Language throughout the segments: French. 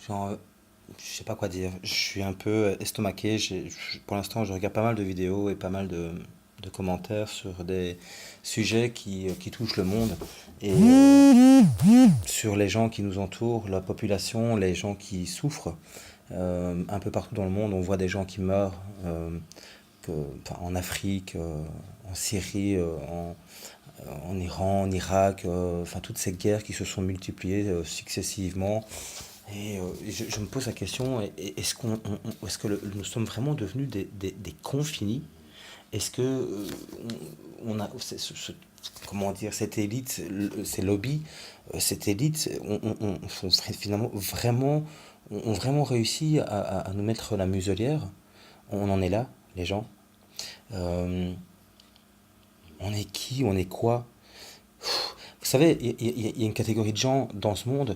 Genre, je sais pas quoi dire. Je suis un peu estomaqué. Pour l'instant, je regarde pas mal de vidéos et pas mal de commentaires sur des sujets qui touchent le monde et sur les gens qui nous entourent, la population, les gens qui souffrent. Un peu partout dans le monde, on voit des gens qui meurent, enfin, en Afrique, en Syrie, en Iran, en Irak, enfin toutes ces guerres qui se sont multipliées successivement. Et je me pose la question, est-ce que nous sommes vraiment devenus des cons finis? Est-ce que on a comment dire, cette élite, ces lobbies, cette élite, font finalement vraiment, ont vraiment réussi à nous mettre la muselière? On en est là, les gens. Euh, on est qui? On est quoi? Vous savez, il y a une catégorie de gens dans ce monde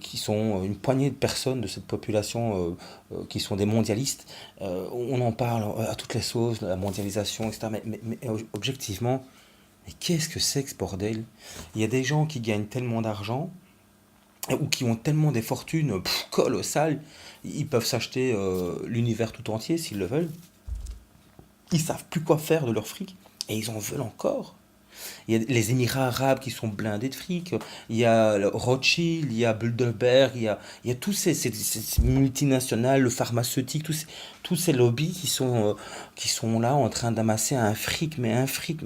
qui sont une poignée de personnes de cette population qui sont des mondialistes. On en parle à toutes les sauces, la mondialisation, etc. Mais objectivement, mais qu'est-ce que c'est que ce bordel? Il y a des gens qui gagnent tellement d'argent ou qui ont tellement des fortunes colossales, ils peuvent s'acheter l'univers tout entier s'ils le veulent. Ils savent plus quoi faire de leur fric et ils en veulent encore. Il y a les Émirats arabes qui sont blindés de fric, il y a Rothschild, il y a Bilderberg, il y a tous ces multinationales, le pharmaceutique, tous ces lobbies qui sont là en train d'amasser un fric, mais un fric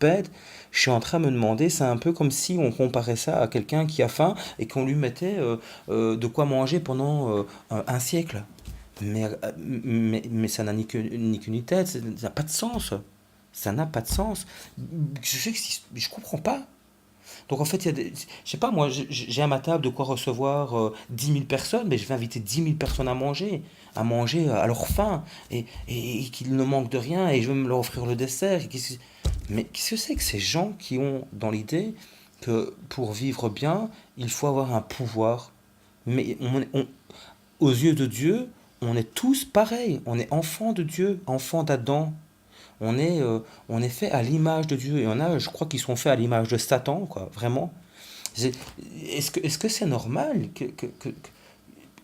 bête. Je suis en train de me demander, c'est un peu comme si on comparait ça à quelqu'un qui a faim et qu'on lui mettait de quoi manger pendant un siècle. Mais ça n'a ni queue ni tête, ça n'a pas de sens. Ça n'a pas de sens. Je comprends pas. Donc en fait, je sais pas, moi, j'ai à ma table de quoi recevoir 10 000 personnes, mais je vais inviter 10 000 personnes à manger à leur faim, et qu'ils ne manquent de rien, et je vais me leur offrir le dessert. Mais qu'est-ce que c'est que ces gens qui ont dans l'idée que pour vivre bien, il faut avoir un pouvoir? Mais aux yeux de Dieu, on est tous pareils. On est enfants de Dieu, enfants d'Adam. On est fait à l'image de Dieu. Et on a, je crois qu'ils sont faits à l'image de Satan, quoi, vraiment. C'est- est-ce que c'est normal je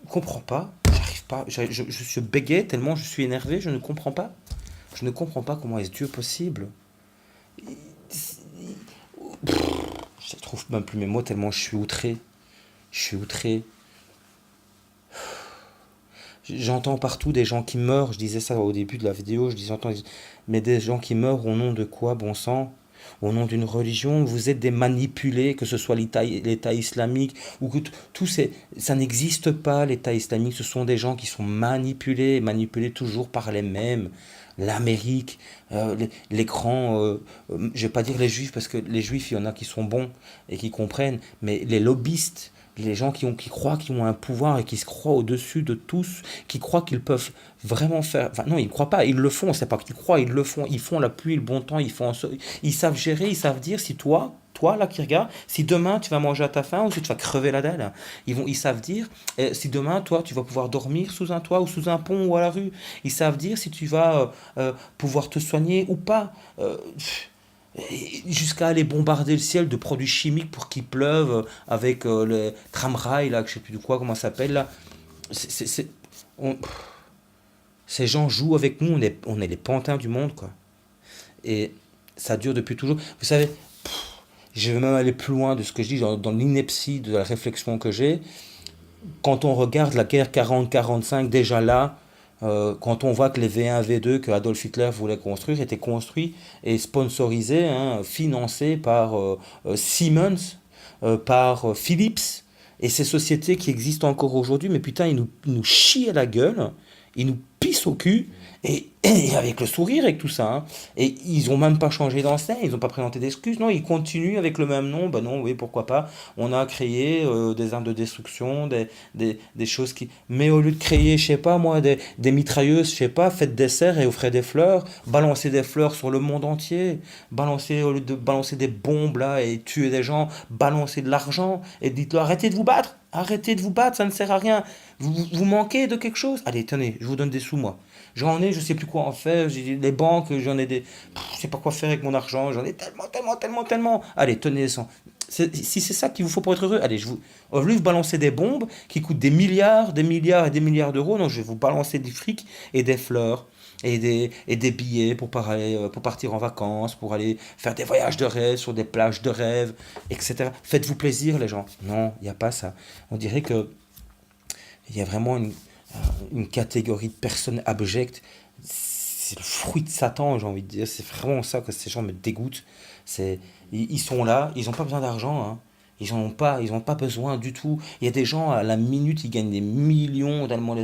comprends pas, j'arrive pas, je suis bégayé tellement je suis énervé, je ne comprends pas. Je ne comprends pas comment est-ce Dieu possible. Je trouve même plus mes mots tellement je suis outré. Je suis outré. J'entends partout des gens qui meurent, je disais ça au début de la vidéo, je disais, mais des gens qui meurent au nom de quoi, bon sang? Au nom d'une religion, vous êtes des manipulés, que ce soit l'État islamique, ou que tout ça n'existe pas, l'État islamique, ce sont des gens qui sont manipulés, manipulés toujours par les mêmes. L'Amérique, les grands, je vais pas dire les juifs, parce que les juifs, il y en a qui sont bons et qui comprennent, mais les lobbyistes, les gens qui croient qu'ils ont un pouvoir et qui se croient au-dessus de tous, qui croient qu'ils peuvent vraiment faire. Enfin, non, ils ne croient pas, ils le font. C'est pas qu'ils croient, ils le font. Ils font la pluie, le bon temps, ils savent gérer, ils savent dire si toi là qui regardes, si demain tu vas manger à ta faim ou si tu vas crever la dalle. Ils savent dire si demain toi tu vas pouvoir dormir sous un toit ou sous un pont ou à la rue. Ils savent dire si tu vas pouvoir te soigner ou pas. Jusqu'à aller bombarder le ciel de produits chimiques pour qu'il pleuve avec les tramrails, là, que je sais plus de quoi, comment ça s'appelle, là. C'est, c'est- on- Ces gens jouent avec nous, on est les pantins du monde, quoi. Et ça dure depuis toujours. Vous savez, je vais même aller plus loin de ce que je dis dans l'ineptie de la réflexion que j'ai. Quand on regarde la guerre 40-45, déjà là, quand on voit que les V1, V2 que Adolf Hitler voulait construire étaient construits et sponsorisés, hein, financés par Siemens, par Philips, et ces sociétés qui existent encore aujourd'hui, mais putain, ils nous chient à la gueule, ils nous pissent au cul, et avec le sourire, avec tout ça. Hein. Et ils ont même pas changé d'enseigne, ils n'ont pas présenté d'excuses, non, ils continuent avec le même nom, ben non, oui, pourquoi pas. On a créé des armes de destruction, des choses qui. Mais au lieu de créer, je sais pas moi, des mitrailleuses, je sais pas, faites des serres et offrez des fleurs, balancez des fleurs sur le monde entier, balancez, au lieu de balancer des bombes là et tuer des gens, balancez de l'argent et dites-leur arrêtez de vous battre, arrêtez de vous battre, ça ne sert à rien. Vous manquez de quelque chose? Allez, tenez, je vous donne des sous moi. J'en ai, je sais plus quoi en faire, j'ai les banques, j'en ai des. Je sais pas quoi faire avec mon argent, j'en ai tellement, tellement, tellement, tellement. Allez, tenez, Si c'est ça qu'il vous faut pour être heureux, allez, au lieu de vous balancer des bombes qui coûtent des milliards et des milliards d'euros, non, je vais vous balancer du fric et des fleurs et des billets pour partir en vacances, pour aller faire des voyages de rêve sur des plages de rêve, etc. Faites-vous plaisir, les gens. Non, il n'y a pas ça. On dirait que il y a vraiment une catégorie de personnes abjectes. C'est le fruit de Satan, j'ai envie de dire. C'est vraiment ça que ces gens me dégoûtent. Ils sont là, ils n'ont pas besoin d'argent, hein. Ils ont pas besoin du tout. Il y a des gens, à la minute, ils gagnent des millions tellement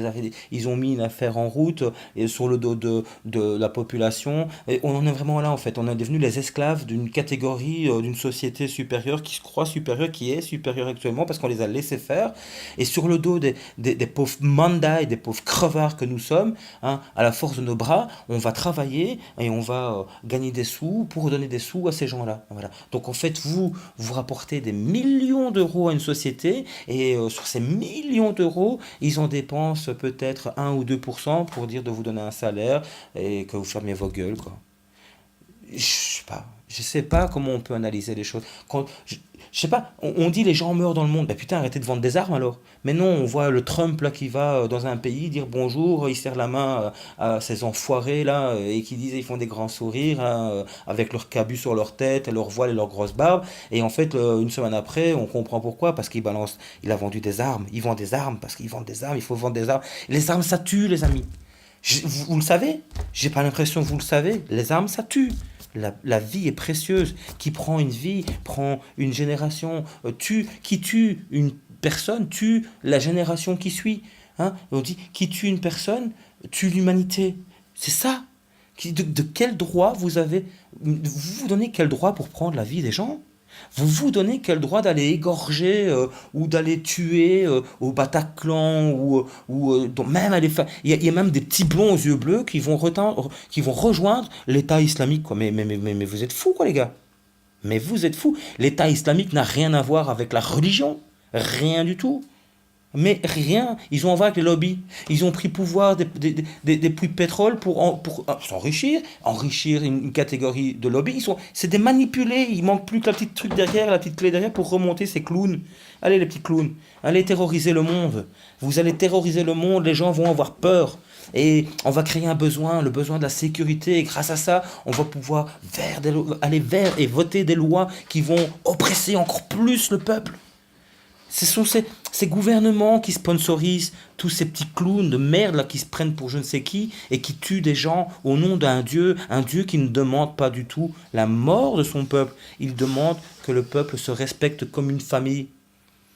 ils ont mis une affaire en route sur le dos de la population. Et on en est vraiment là, en fait. On est devenu les esclaves d'une catégorie, d'une société supérieure qui se croit supérieure, qui est supérieure actuellement parce qu'on les a laissés faire. Et sur le dos des pauvres mandats et des pauvres crevards que nous sommes, hein, à la force de nos bras, on va travailler et on va gagner des sous pour donner des sous à ces gens-là. Voilà. Donc en fait, vous rapportez des millions d'euros à une société et sur ces millions d'euros, ils en dépensent peut-être 1 ou 2% pour dire de vous donner un salaire et que vous fermiez vos gueules, quoi. Je sais pas comment on peut analyser les choses. Je sais pas, on dit les gens meurent dans le monde. Ben putain, arrêtez de vendre des armes alors. Mais non, on voit le Trump là qui va dans un pays dire bonjour, il serre la main à ces enfoirés là et qui disent ils font des grands sourires hein, avec leur cabus sur leur tête, leur voile et leur grosse barbe. Et en fait, une semaine après, on comprend pourquoi, parce il a vendu des armes. Il vend des armes parce qu'il vend des armes, il faut vendre des armes. Les armes ça tue, les amis. Vous le savez? J'ai pas l'impression que vous le savez. Les armes, ça tue. La vie est précieuse. Qui prend une vie, prend une génération, qui tue une personne, tue la génération qui suit. Hein? On dit, qui tue une personne, tue l'humanité. C'est ça. De quel droit vous avez... Vous vous donnez quel droit pour prendre la vie des gens? Vous vous donnez quel droit d'aller égorger ou d'aller tuer au Bataclan même il y a même des petits blonds aux yeux bleus qui vont rejoindre l'État islamique quoi. Mais vous êtes fous quoi les gars. Mais vous êtes fous. L'État islamique n'a rien à voir avec la religion. Rien du tout. Mais rien, ils ont envahi les lobbies. Ils ont pris pouvoir des puits de pétrole pour s'enrichir, enrichir une catégorie de lobby. C'est des manipulés. Il manque plus que la petite truc derrière, la petite clé derrière pour remonter ces clowns. Allez les petits clowns, allez terroriser le monde. Vous allez terroriser le monde, les gens vont avoir peur. Et on va créer le besoin de la sécurité. Et grâce à ça, on va pouvoir aller vers et voter des lois qui vont oppresser encore plus le peuple. Ce sont ces gouvernements qui sponsorisent tous ces petits clowns de merde là qui se prennent pour je ne sais qui et qui tuent des gens au nom un Dieu qui ne demande pas du tout la mort de son peuple. Il demande que le peuple se respecte comme une famille.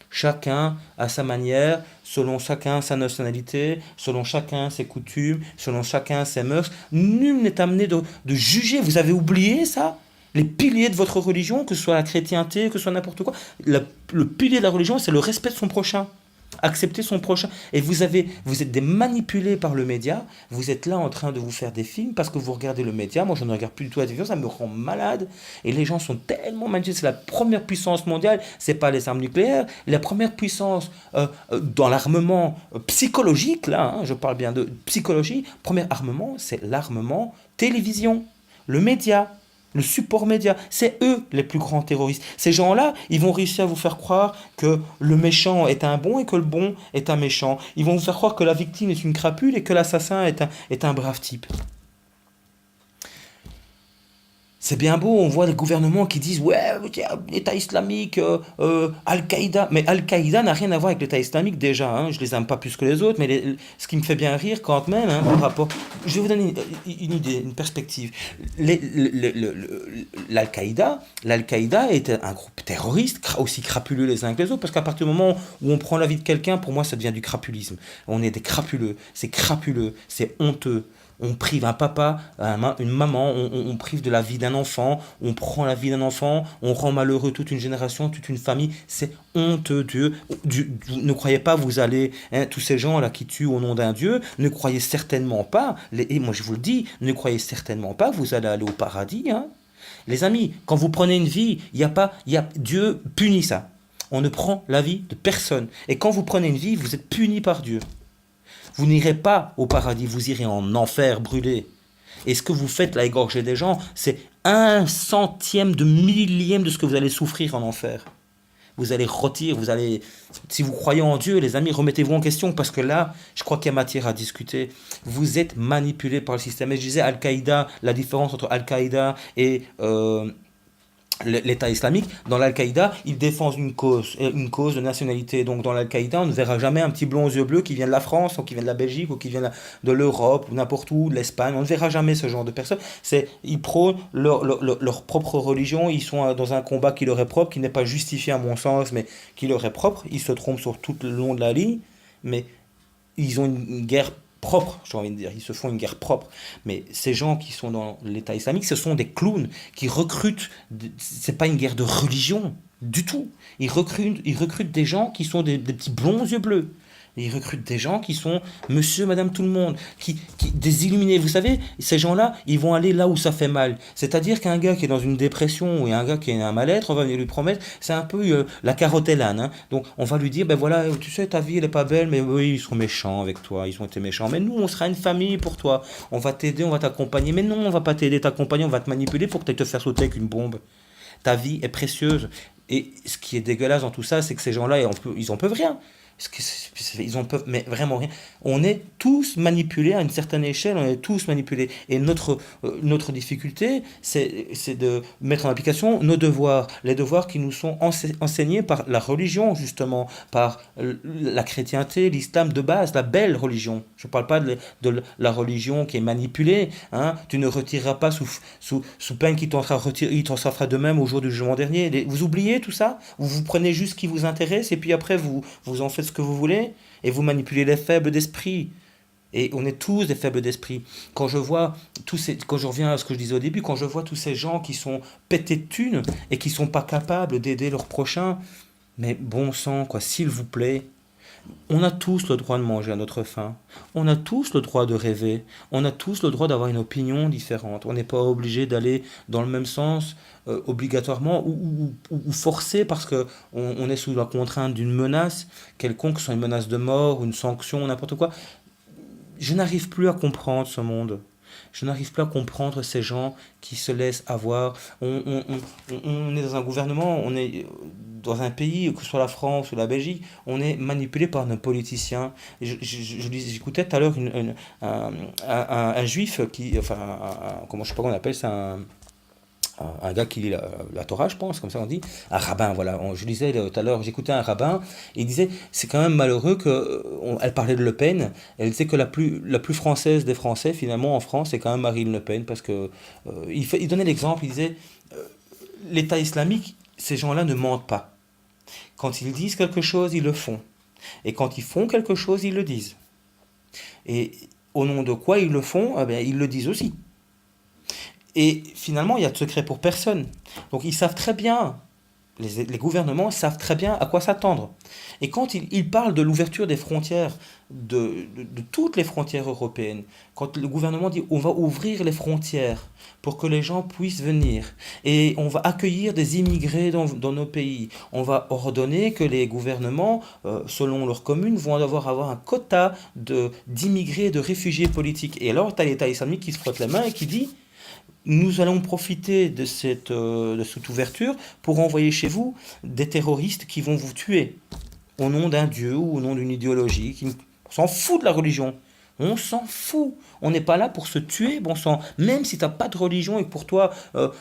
Chacun à sa manière, selon chacun sa nationalité, selon chacun ses coutumes, selon chacun ses mœurs. Nul n'est amené de juger. Vous avez oublié ça? Les piliers de votre religion, que ce soit la chrétienté, que ce soit n'importe quoi, le pilier de la religion, c'est le respect de son prochain. Accepter son prochain. Et vous êtes des manipulés par le média, vous êtes là en train de vous faire des films parce que vous regardez le média. Moi, je ne regarde plus du tout la télévision, ça me rend malade. Et les gens sont tellement manipulés. C'est la première puissance mondiale, c'est pas les armes nucléaires. La première puissance dans l'armement psychologique, là, hein, je parle bien de psychologie, premier armement, c'est l'armement télévision, le média. Le support média, c'est eux les plus grands terroristes. Ces gens-là, ils vont réussir à vous faire croire que le méchant est un bon et que le bon est un méchant. Ils vont vous faire croire que la victime est une crapule et que l'assassin est un brave type. C'est bien beau, on voit des gouvernements qui disent ouais, l'État islamique, Al-Qaïda. Mais Al-Qaïda n'a rien à voir avec l'État islamique déjà. Hein, je les aime pas plus que les autres, mais ce qui me fait bien rire quand même, hein, par rapport. Je vais vous donner une idée, une perspective. L'Al-Qaïda est un groupe terroriste, aussi crapuleux les uns que les autres, parce qu'à partir du moment où on prend la vie de quelqu'un, pour moi, ça devient du crapulisme. On est des crapuleux, c'est honteux. On prive un papa, une maman, on prive de la vie d'un enfant, on prend la vie d'un enfant, on rend malheureux toute une génération, toute une famille. C'est honteux, Dieu. Ne croyez pas, vous allez, hein, tous ces gens-là qui tuent au nom d'un Dieu, ne croyez certainement pas, et moi je vous le dis, ne croyez certainement pas que vous allez aller au paradis. Hein. Les amis, quand vous prenez une vie, Dieu punit ça. On ne prend la vie de personne. Et quand vous prenez une vie, vous êtes puni par Dieu. Vous n'irez pas au paradis, vous irez en enfer brûlé. Et ce que vous faites là, égorger des gens, c'est 1/100 de millième de ce que vous allez souffrir en enfer. vous allez rôtir, vous allez... Si vous croyez en Dieu, les amis, remettez-vous en question, parce que là, je crois qu'il y a matière à discuter. Vous êtes manipulé par le système. Et je disais, Al-Qaïda, la différence entre Al-Qaïda et l'État islamique, dans l'Al-Qaïda, ils défendent une cause de nationalité. Donc dans l'Al-Qaïda, on ne verra jamais un petit blond aux yeux bleus qui vient de la France, ou qui vient de la Belgique, ou qui vient de l'Europe, ou n'importe où, de l'Espagne. On ne verra jamais ce genre de personnes. Ils prônent leur propre religion, ils sont dans un combat qui leur est propre, qui n'est pas justifié à mon sens, mais qui leur est propre. Ils se trompent sur tout le long de la ligne, mais ils ont une guerre propre, j'ai envie de dire. Ils se font une guerre propre. Mais ces gens qui sont dans l'État islamique, ce sont des clowns qui recrutent. C'est pas une guerre de religion du tout. Ils recrutent des gens qui sont des petits blonds aux yeux bleus. Ils recrutent des gens qui sont monsieur, madame, tout le monde, des illuminés. Vous savez, ces gens-là, ils vont aller là où ça fait mal. C'est-à-dire qu'un gars qui est dans une dépression ou un gars qui est un mal-être, on va venir lui promettre, c'est un peu la carotte et l'âne, hein. Donc on va lui dire, ben voilà, tu sais, ta vie, elle est pas belle, mais oui, ils sont méchants avec toi, ils ont été méchants. Mais nous, on sera une famille pour toi. On va t'aider, on va t'accompagner. Mais non, on va pas t'aider, t'accompagner, on va te manipuler pour que tu ailles te faire sauter avec une bombe. Ta vie est précieuse. Et ce qui est dégueulasse dans tout ça, c'est que ces gens-là, ils en peuvent rien. Ils en peuvent, mais vraiment rien. On est tous manipulés à une certaine échelle, on est tous manipulés. Et notre difficulté, c'est de mettre en application nos devoirs, les devoirs qui nous sont enseignés par la religion, justement, par la chrétienté, l'islam de base, la belle religion. Je ne parle pas de la religion qui est manipulée, hein. Tu ne retireras pas sous peine qu'il t'en sera de même au jour du jugement dernier. Vous oubliez tout ça? Vous prenez juste ce qui vous intéresse et puis après vous en faites ce que vous voulez et vous manipulez les faibles d'esprit. Et on est tous des faibles d'esprit. Quand je reviens à ce que je disais au début, quand je vois tous ces gens qui sont pétés de thunes et qui sont pas capables d'aider leurs prochains, mais bon sang, quoi, s'il vous plaît. On a tous le droit de manger à notre faim. On a tous le droit de rêver. On a tous le droit d'avoir une opinion différente. On n'est pas obligé d'aller dans le même sens obligatoirement ou forcé parce que on est sous la contrainte d'une menace quelconque, que ce soit une menace de mort, une sanction, n'importe quoi. Je n'arrive plus à comprendre ce monde. Je n'arrive plus à comprendre ces gens qui se laissent avoir. On est dans un gouvernement, on est dans un pays, que ce soit la France ou la Belgique, on est manipulé par nos politiciens. J'écoutais tout à l'heure un juif enfin, comment je sais pas comment on appelle ça, un gars qui lit la Torah, je pense, comme ça on dit, un rabbin, voilà. Je disais tout à l'heure, j'écoutais un rabbin, et il disait, c'est quand même malheureux que, elle parlait de Le Pen, elle disait que la plus française des Français, finalement, en France, c'est quand même Marine Le Pen, parce que, il donnait l'exemple, il disait, l'État islamique, ces gens-là ne mentent pas. Quand ils disent quelque chose, ils le font. Et quand ils font quelque chose, ils le disent. Et au nom de quoi ils le font? Eh bien, ils le disent aussi. Et finalement, il n'y a de secret pour personne. Donc ils savent très bien, les gouvernements savent très bien à quoi s'attendre. Et quand ils parlent de l'ouverture des frontières, de toutes les frontières européennes, quand le gouvernement dit on va ouvrir les frontières pour que les gens puissent venir, et on va accueillir des immigrés dans nos pays, on va ordonner que les gouvernements, selon leur commune, vont devoir avoir un quota d'immigrés, de réfugiés politiques. Et alors, tu as l'État islamique qui se frotte les mains et qui dit nous allons profiter de cette ouverture pour envoyer chez vous des terroristes qui vont vous tuer au nom d'un dieu ou au nom d'une idéologie. On s'en fout de la religion. On s'en fout. On n'est pas là pour se tuer, bon sang. Même si tu n'as pas de religion et que pour toi,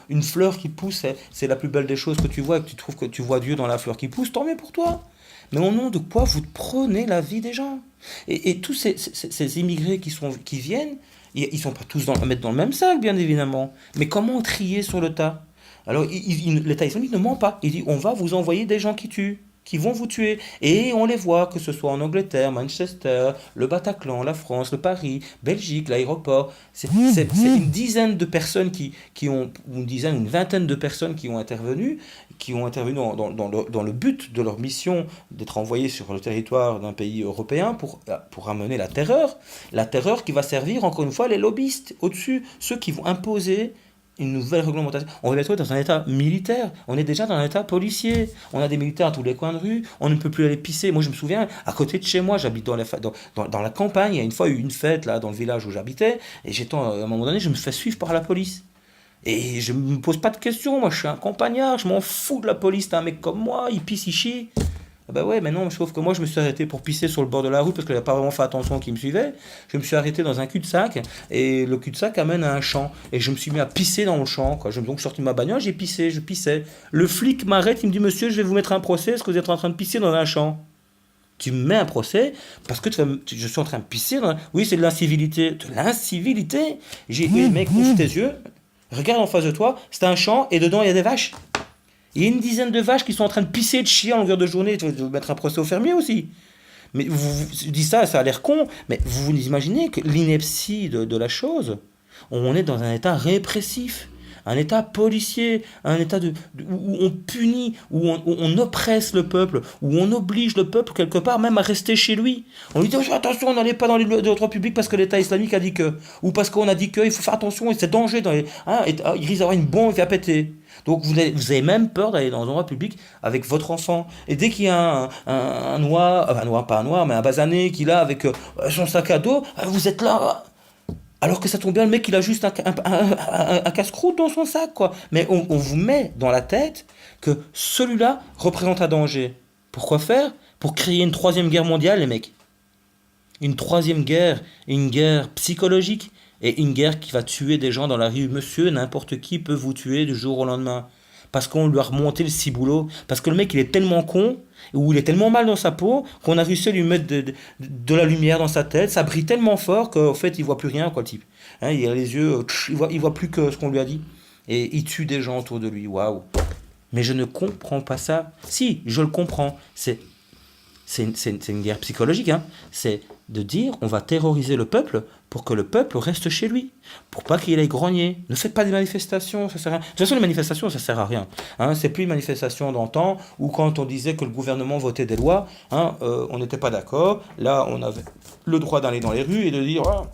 une fleur qui pousse, c'est la plus belle des choses que tu vois et que tu trouves que tu vois Dieu dans la fleur qui pousse, tant mieux pour toi. Mais au nom de quoi vous prenez la vie des gens? Et tous ces immigrés qui viennent, ils ne sont pas tous à mettre dans le même sac, bien évidemment. Mais comment trier sur le tas? Alors, l'État islamique ne ment pas. Il dit, on va vous envoyer des gens qui tuent, qui vont vous tuer. Et on les voit, que ce soit en Angleterre, Manchester, le Bataclan, la France, le Paris, Belgique, l'aéroport. C'est une dizaine de personnes une vingtaine de personnes qui ont intervenu dans le but de leur mission d'être envoyés sur le territoire d'un pays européen pour amener la terreur qui va servir encore une fois les lobbyistes au-dessus, ceux qui vont imposer une nouvelle réglementation. On va bientôt être dans un état militaire, on est déjà dans un état policier, on a des militaires à tous les coins de rue, on ne peut plus aller pisser. Moi je me souviens, à côté de chez moi, j'habite dans la campagne, il y a une fois eu une fête là dans le village où j'habitais, et à un moment donné, je me fais suivre par la police. Et je me pose pas de questions, moi je suis un campagnard, je m'en fous de la police, t'as un mec comme moi, il pisse, il chie. Ah bah ouais, mais non, sauf que moi je me suis arrêté pour pisser sur le bord de la route parce que j'avais pas vraiment fait attention qui me suivait. Je me suis arrêté dans un cul-de-sac et le cul-de-sac amène à un champ. Et je me suis mis à pisser dans le champ, quoi. Donc je suis sorti de ma bagnole, j'ai pissé, je pissais. Le flic m'arrête, il me dit monsieur, je vais vous mettre un procès parce que vous êtes en train de pisser dans un champ. Tu me mets un procès parce que je suis en train de pisser dans... Oui, c'est de l'incivilité. De l'incivilité. J'ai dit, mec, ouvre tes yeux, regarde en face de toi, c'est un champ et dedans il y a des vaches. Il y a une dizaine de vaches qui sont en train de pisser et de chier en longueur de journée. Tu vas mettre un procès au fermier aussi. Mais je dis ça, ça a l'air con, mais vous imaginez que l'ineptie de la chose, on est dans un état répressif, un état policier, un état où on punit, où on oppresse le peuple, où on oblige le peuple quelque part même à rester chez lui. On lui dit oh, attention, n'allez pas dans les droits publics parce que l'État islamique a dit que, ou parce qu'on a dit qu'il faut faire attention et c'est danger, il risque d'avoir une bombe qui va péter. Donc vous avez même peur d'aller dans un endroit public avec votre enfant. Et dès qu'il y a un noir, enfin, un noir, pas un noir, mais un basané qui est là avec son sac à dos, vous êtes là. Alors que ça tombe bien, le mec il a juste un casse-croûte dans son sac, quoi. Mais on vous met dans la tête que celui-là représente un danger. Pourquoi faire? Pour créer une troisième guerre mondiale, les mecs. Une troisième guerre, une guerre psychologique et une guerre qui va tuer des gens dans la rue. Monsieur, n'importe qui peut vous tuer du jour au lendemain. Parce qu'on lui a remonté le ciboulot. Parce que le mec, il est tellement con, ou il est tellement mal dans sa peau, qu'on a réussi à lui mettre de la lumière dans sa tête. Ça brille tellement fort qu'en fait, il voit plus rien, quoi, le type. Hein, il a les yeux, il voit plus que ce qu'on lui a dit. Et il tue des gens autour de lui. Waouh. Mais je ne comprends pas ça. Si, je le comprends. C'est une guerre psychologique, hein. C'est de dire on va terroriser le peuple pour que le peuple reste chez lui, pour pas qu'il aille grogner. Ne faites pas des manifestations, ça sert à rien. De toute façon, les manifestations, ça sert à rien. Hein. C'est plus une manifestation d'antan où quand on disait que le gouvernement votait des lois, hein, on n'était pas d'accord. Là, on avait le droit d'aller dans les rues et de dire ah,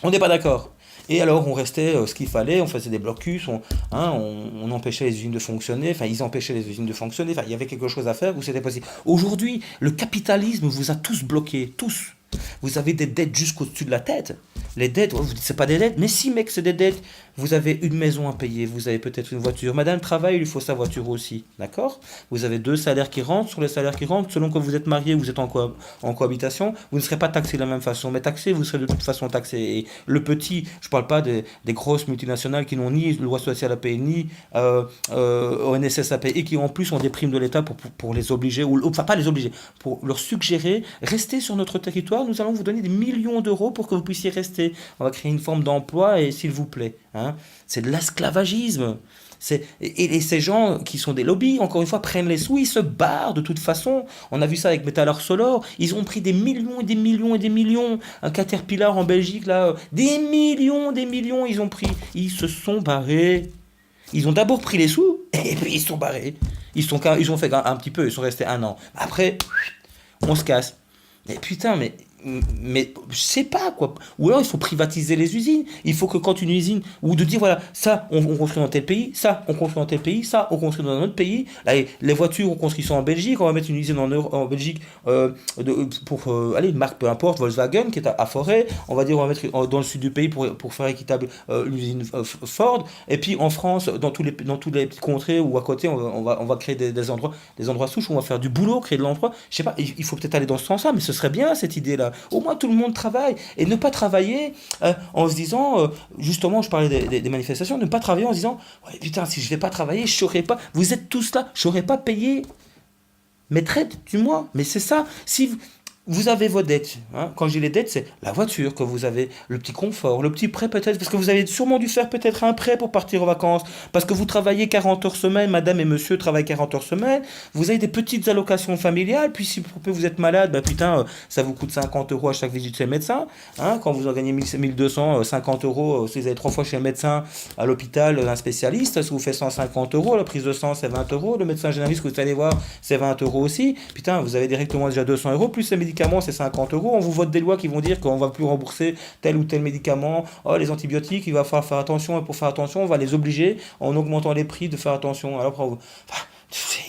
on n'est pas d'accord. Et alors, on restait ce qu'il fallait, on faisait des blocus, on empêchait les usines de fonctionner, enfin, ils empêchaient les usines de fonctionner, enfin, il y avait quelque chose à faire où c'était possible. Aujourd'hui, le capitalisme vous a tous bloqués, tous. Vous avez des dettes jusqu'au-dessus de la tête. Les dettes, vous dites c'est pas des dettes, mais si mec c'est des dettes. Vous avez une maison à payer, vous avez peut-être une voiture. Madame travaille, il lui faut sa voiture aussi, d'accord? Vous avez deux salaires qui rentrent, sur les salaires qui rentrent, selon que vous êtes marié, vous êtes en cohabitation, vous ne serez pas taxé de la même façon, mais taxé, vous serez de toute façon taxé. Et le petit, je parle pas des grosses multinationales qui n'ont ni loi sociale à payer, ni ONSS à payer, et qui en plus ont des primes de l'État pour les obliger, ou enfin pas les obliger, pour leur suggérer, restez sur notre territoire, nous allons vous donner des millions d'euros pour que vous puissiez rester. On va créer une forme d'emploi et s'il vous plaît. Hein, c'est de l'esclavagisme. Et ces gens qui sont des lobbies, encore une fois, prennent les sous, ils se barrent de toute façon. On a vu ça avec Metal Arcelor. Ils ont pris des millions et des millions et des millions. Un Caterpillar en Belgique, là, des millions, ils ont pris. Ils se sont barrés. Ils ont d'abord pris les sous et puis ils se sont barrés. Ils ont fait un petit peu, ils sont restés un an. Après, on se casse. Mais putain, mais je sais pas quoi. Ou alors il faut privatiser les usines. Il faut que quand une usine, ou de dire voilà, ça on construit dans tel pays, ça on construit dans tel pays, ça on construit dans un autre pays. Là, les voitures on construit ça en Belgique, on va mettre une usine en Belgique pour allez, une marque peu importe, Volkswagen qui est à Forêt. On va dire on va mettre dans le sud du pays pour faire équitable une usine Ford. Et puis en France, dans tous les petites contrées ou à côté, on va créer des endroits souches où on va faire du boulot, créer de l'emploi. Je sais pas, il faut peut-être aller dans ce sens-là, mais ce serait bien cette idée-là. Au moins tout le monde travaille et ne pas travailler en se disant justement je parlais des manifestations, ne pas travailler en se disant ouais, putain si je vais pas travailler je saurais pas, vous êtes tous là, je saurais pas payer mes traites du mois, mais c'est ça. Si vous avez vos dettes, hein. Quand je dis les dettes, c'est la voiture que vous avez, le petit confort, le petit prêt peut-être, parce que vous avez sûrement dû faire peut-être un prêt pour partir en vacances, parce que vous travaillez 40 heures semaine, madame et monsieur travaillent 40 heures semaine, vous avez des petites allocations familiales, puis si vous êtes malade, bah putain, ça vous coûte 50 euros à chaque visite chez le médecin, hein, quand vous en gagnez 1200, 50 euros, si vous allez 3 fois chez le médecin, à l'hôpital, un spécialiste, ça vous fait 150 euros, la prise de sang c'est 20 euros, le médecin généraliste que vous allez voir c'est 20 euros aussi, putain, vous avez directement déjà 200 euros, plus les médicaments c'est 50 euros, on vous vote des lois qui vont dire qu'on va plus rembourser tel ou tel médicament, oh les antibiotiques, il va falloir faire attention, et pour faire attention, on va les obliger en augmentant les prix de faire attention. Alors, enfin,